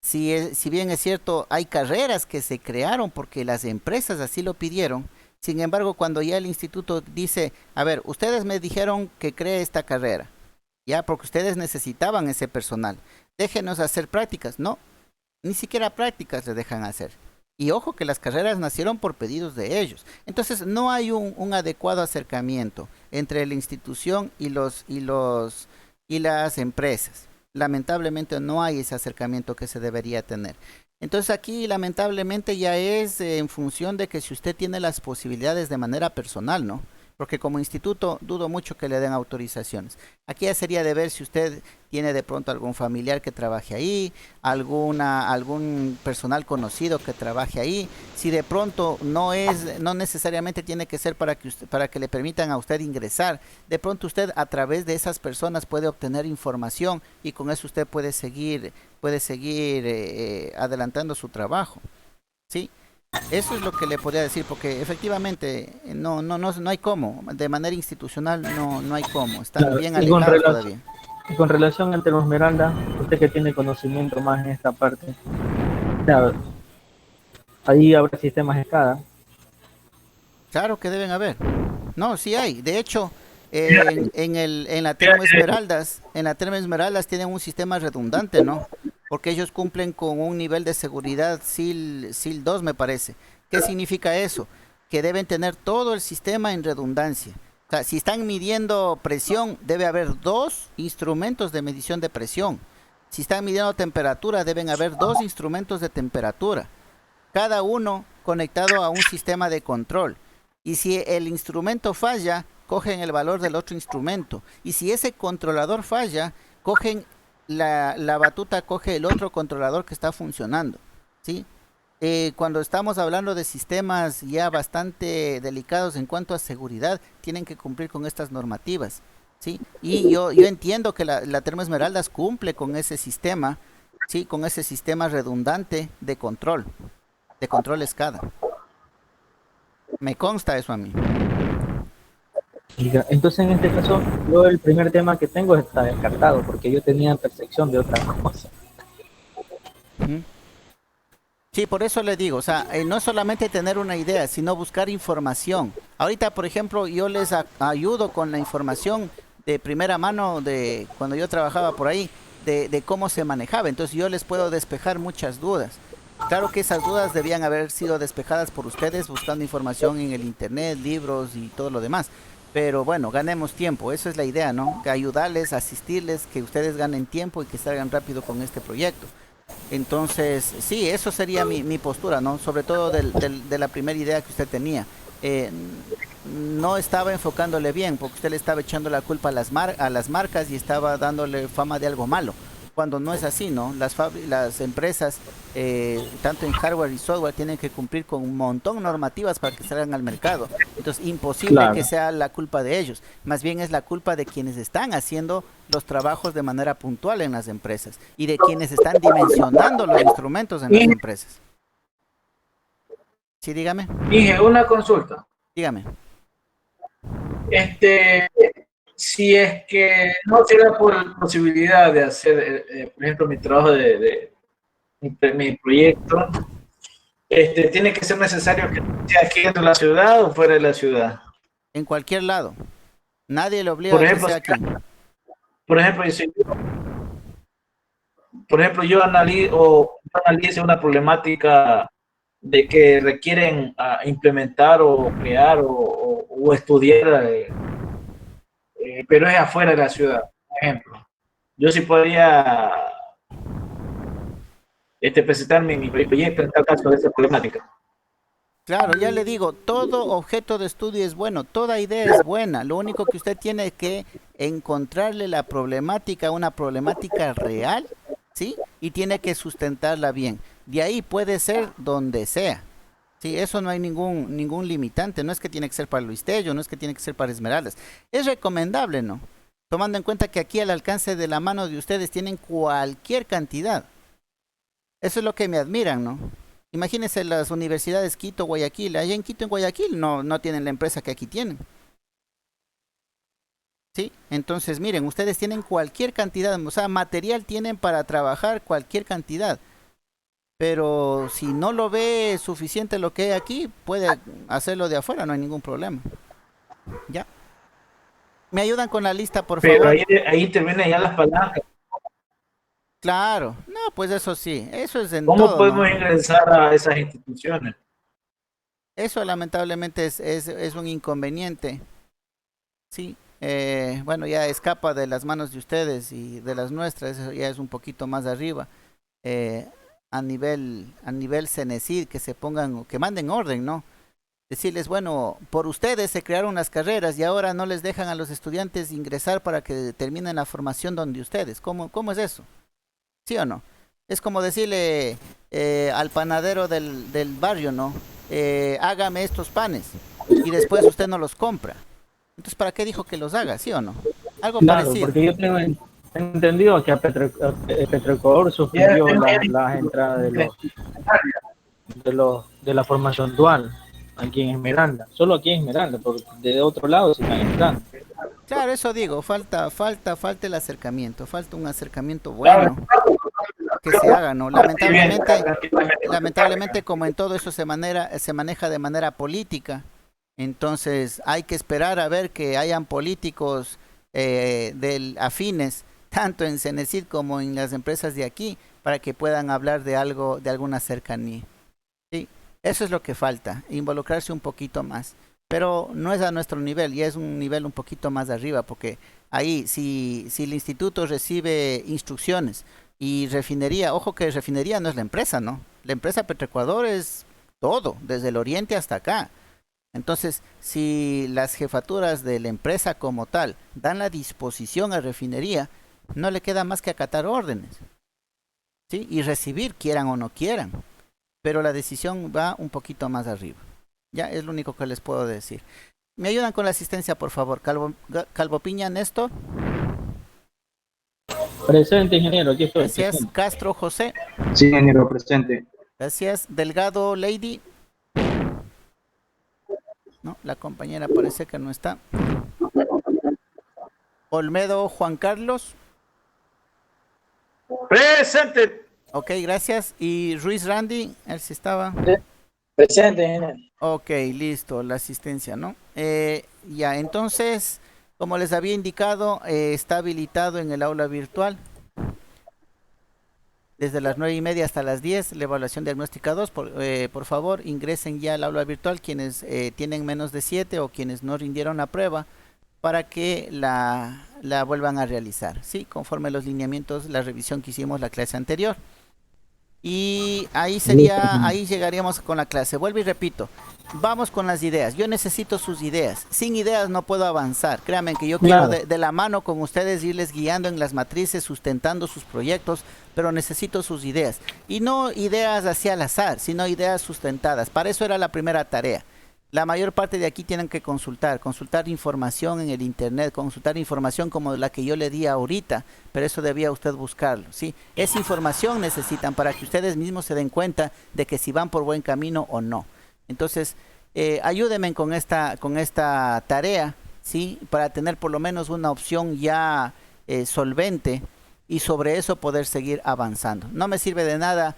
Si bien es cierto, hay carreras que se crearon porque las empresas así lo pidieron. Sin embargo, cuando ya el instituto dice, a ver, ustedes me dijeron que cree esta carrera, ya, porque ustedes necesitaban ese personal. Déjenos hacer prácticas. No, ni siquiera prácticas le dejan hacer. Y ojo que las carreras nacieron por pedidos de ellos. Entonces no hay un adecuado acercamiento entre la institución y las empresas. Lamentablemente no hay ese acercamiento que se debería tener. Entonces aquí lamentablemente ya es en función de que si usted tiene las posibilidades de manera personal, ¿no? Porque como instituto dudo mucho que le den autorizaciones. Aquí ya sería de ver si usted tiene de pronto algún familiar que trabaje ahí, algún personal conocido que trabaje ahí. Si de pronto no necesariamente tiene que ser para que le permitan a usted ingresar. De pronto usted a través de esas personas puede obtener información y con eso usted puede seguir adelantando su trabajo, ¿sí? Eso es lo que le podría decir, porque efectivamente no hay cómo, de manera institucional no hay cómo, están Claro, bien alejados todavía. y con relación al tema Esmeralda, usted que tiene conocimiento más en esta parte, claro, ahí habrá sistemas SCADA. Claro que deben haber. No, sí hay. De hecho, en la Termo Esmeraldas tienen un sistema redundante, ¿no? Porque ellos cumplen con un nivel de seguridad SIL 2, me parece. ¿Qué significa eso? Que deben tener todo el sistema en redundancia. O sea, si están midiendo presión, debe haber dos instrumentos de medición de presión. Si están midiendo temperatura, deben haber dos instrumentos de temperatura, cada uno conectado a un sistema de control. Y si el instrumento falla, cogen el valor del otro instrumento. Y si ese controlador falla, cogen la batuta, coge el otro controlador que está funcionando, ¿sí? Cuando estamos hablando de sistemas ya bastante delicados en cuanto a seguridad, tienen que cumplir con estas normativas, ¿sí? Y yo entiendo que la Termo Esmeraldas cumple con ese sistema, ¿sí? Con ese sistema redundante de control SCADA. Me consta eso a mí. Entonces, en este caso, yo el primer tema que tengo está descartado, porque yo tenía percepción de otra cosa. Ujú. Sí, por eso le digo, o sea, no solamente tener una idea, sino buscar información. Ahorita, por ejemplo, yo les ayudo con la información de primera mano de cuando yo trabajaba por ahí, de cómo se manejaba. Entonces yo les puedo despejar muchas dudas. Claro que esas dudas debían haber sido despejadas por ustedes buscando información en el internet, libros y todo lo demás. Pero bueno, ganemos tiempo, eso es la idea, ¿no? Que ayudarles, asistirles, que ustedes ganen tiempo y que salgan rápido con este proyecto. Entonces, sí, eso sería mi postura, ¿no? Sobre todo de la primera idea que usted tenía. No estaba enfocándole bien, porque usted le estaba echando la culpa a las marcas y estaba dándole fama de algo malo. Cuando no es así, ¿no? Las empresas, tanto en hardware y software, tienen que cumplir con un montón de normativas para que salgan al mercado. Entonces, imposible Claro. que sea la culpa de ellos. Más bien es la culpa de quienes están haciendo los trabajos de manera puntual en las empresas y de quienes están dimensionando los instrumentos en las empresas. Sí, dígame. Dije, una consulta. Dígame. Si es que no tuviera posibilidad de hacer, por ejemplo, mi trabajo mi proyecto, ¿tiene que ser necesario que sea aquí dentro de la ciudad o fuera de la ciudad? En cualquier lado. Nadie le obliga Por a que ejemplo, sea aquí. por ejemplo, yo analice una problemática de que requieren implementar o crear o estudiar, pero es afuera de la ciudad, por ejemplo. Yo sí podría presentar mi proyecto en tal caso de esa problemática. Claro, ya le digo, todo objeto de estudio es bueno, toda idea es buena. Lo único que usted tiene que encontrarle la problemática, una problemática real, ¿sí? Y tiene que sustentarla bien. De ahí puede ser donde sea. Sí, eso no hay ningún limitante. No es que tiene que ser para Luis Tello, no es que tiene que ser para Esmeraldas. Es recomendable, ¿no? Tomando en cuenta que aquí al alcance de la mano de ustedes tienen cualquier cantidad. Eso es lo que me admiran, ¿no? Imagínense las universidades Quito, Guayaquil. Allá en Quito, en Guayaquil, no tienen la empresa que aquí tienen. ¿Sí? Entonces, miren, ustedes tienen cualquier cantidad, o sea, material tienen para trabajar cualquier cantidad. Pero si no lo ve suficiente lo que hay aquí, puede hacerlo de afuera, no hay ningún problema. ¿Ya? ¿Me ayudan con la lista, por Pero favor? ahí intervienen ya las palancas. Claro. No, pues eso sí, eso es en ¿Cómo todo, ¿no? podemos ingresar a esas instituciones? Eso lamentablemente es un inconveniente. Sí, bueno, ya escapa de las manos de ustedes y de las nuestras, eso ya es un poquito más arriba. Eh, a nivel Cenecid, que se pongan, que manden orden, ¿no? Decirles, bueno, por ustedes se crearon las carreras y ahora no les dejan a los estudiantes ingresar para que terminen la formación donde ustedes. ¿Cómo es eso? ¿Sí o no? Es como decirle al panadero del barrio, ¿no? Hágame estos panes y después usted no los compra. Entonces, ¿para qué dijo que los haga? ¿Sí o no? Algo Claro, parecido. porque yo tengo entendido que a Petroecuador Ya, suspendió las entradas de la formación dual aquí en Esmeralda, solo aquí en Esmeralda, porque de otro lado se están entrando. Claro, eso digo, falta el acercamiento, falta un acercamiento claro, bueno que se haga, ¿no? Lamentablemente, como en todo eso se maneja de manera política, entonces hay que esperar a ver que hayan políticos afines, tanto en Cenecit como en las empresas de aquí, para que puedan hablar de algo, de alguna cercanía. Sí, eso es lo que falta, involucrarse un poquito más. Pero no es a nuestro nivel, ya es un nivel un poquito más arriba, porque ahí, si el instituto recibe instrucciones y refinería, ojo que refinería no es la empresa, ¿no? La empresa Petroecuador es todo, desde el oriente hasta acá. Entonces, si las jefaturas de la empresa como tal dan la disposición a refinería, no le queda más que acatar órdenes, ¿sí? Y recibir, quieran o no quieran. Pero la decisión va un poquito más arriba. Ya es lo único que les puedo decir. ¿Me ayudan con la asistencia, por favor? Calvo Piña, Néstor. Presente, ingeniero, aquí estoy. Gracias. Presente. Castro José. Sí, ingeniero, presente. Gracias. Delgado Lady. No, la compañera parece que no está. Olmedo Juan Carlos. presente. Ok, gracias. Y Ruiz Randy, él sí estaba. Presente, ingeniero. Ok, listo, la asistencia, ¿no? Ya, entonces, como les había indicado, está habilitado en el aula virtual. Desde las 9:30 hasta las 10, la evaluación diagnóstica 2. Por favor, ingresen ya al aula virtual quienes tienen menos de 7 o quienes no rindieron la prueba para que la vuelvan a realizar, ¿sí? Conforme los lineamientos, la revisión que hicimos la clase anterior. Y ahí llegaríamos con la clase. Vuelvo y repito, vamos con las ideas. Yo necesito sus ideas. Sin ideas no puedo avanzar. Créanme que yo quiero de la mano con ustedes irles guiando en las matrices, sustentando sus proyectos, pero necesito sus ideas. Y no ideas así al azar, sino ideas sustentadas. Para eso era la primera tarea. La mayor parte de aquí tienen que consultar información en el internet, consultar información como la que yo le di ahorita, pero eso debía usted buscarlo, ¿sí? Esa información necesitan para que ustedes mismos se den cuenta de que si van por buen camino o no. Entonces, ayúdenme con esta tarea, ¿sí? Para tener por lo menos una opción ya solvente y sobre eso poder seguir avanzando. No me sirve de nada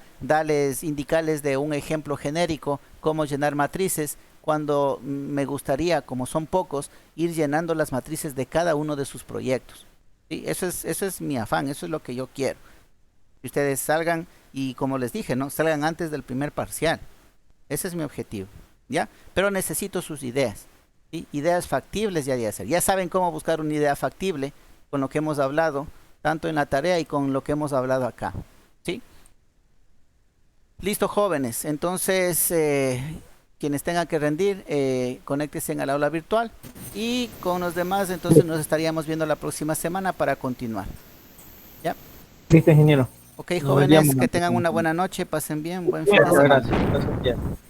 indicarles de un ejemplo genérico cómo llenar matrices cuando me gustaría, como son pocos, ir llenando las matrices de cada uno de sus proyectos. ¿Sí? Eso es mi afán, eso es lo que yo quiero. Que ustedes salgan y, como les dije, ¿no? Salgan antes del primer parcial. Ese es mi objetivo, ¿ya? Pero necesito sus ideas, ¿sí? Ideas factibles ya de hacer. Ya saben cómo buscar una idea factible con lo que hemos hablado, tanto en la tarea y con lo que hemos hablado acá, ¿sí? Listo, jóvenes. Entonces, quienes tengan que rendir, conéctense al aula virtual y con los demás, entonces nos estaríamos viendo la próxima semana para continuar, ¿ya? Listo, ingeniero. Ok, Nos jóvenes, vemos. que tengan una buena noche, pasen bien, buen fin de Muchas semana. gracias. Gracias.